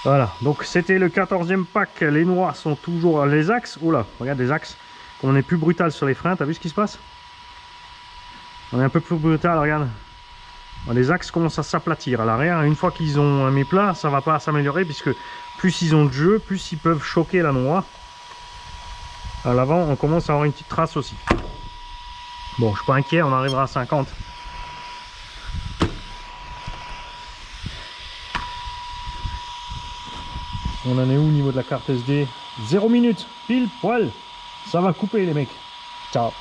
Voilà, donc c'était le 14e pack. Les noix sont toujours les axes. Oh là, regarde les axes. Comme on est plus brutal sur les freins, t'as vu ce qui se passe? On est un peu plus brutal, regarde. Les axes commencent à s'aplatir à l'arrière. Une fois qu'ils ont mis plat, ça va pas s'améliorer puisque plus ils ont de jeu, plus ils peuvent choquer la noix. À l'avant, on commence à avoir une petite trace aussi. Bon, je suis pas inquiet, on arrivera à 50. On en est où au niveau de la carte SD? 0 minutes, pile poil. Ça va couper les mecs. Ciao.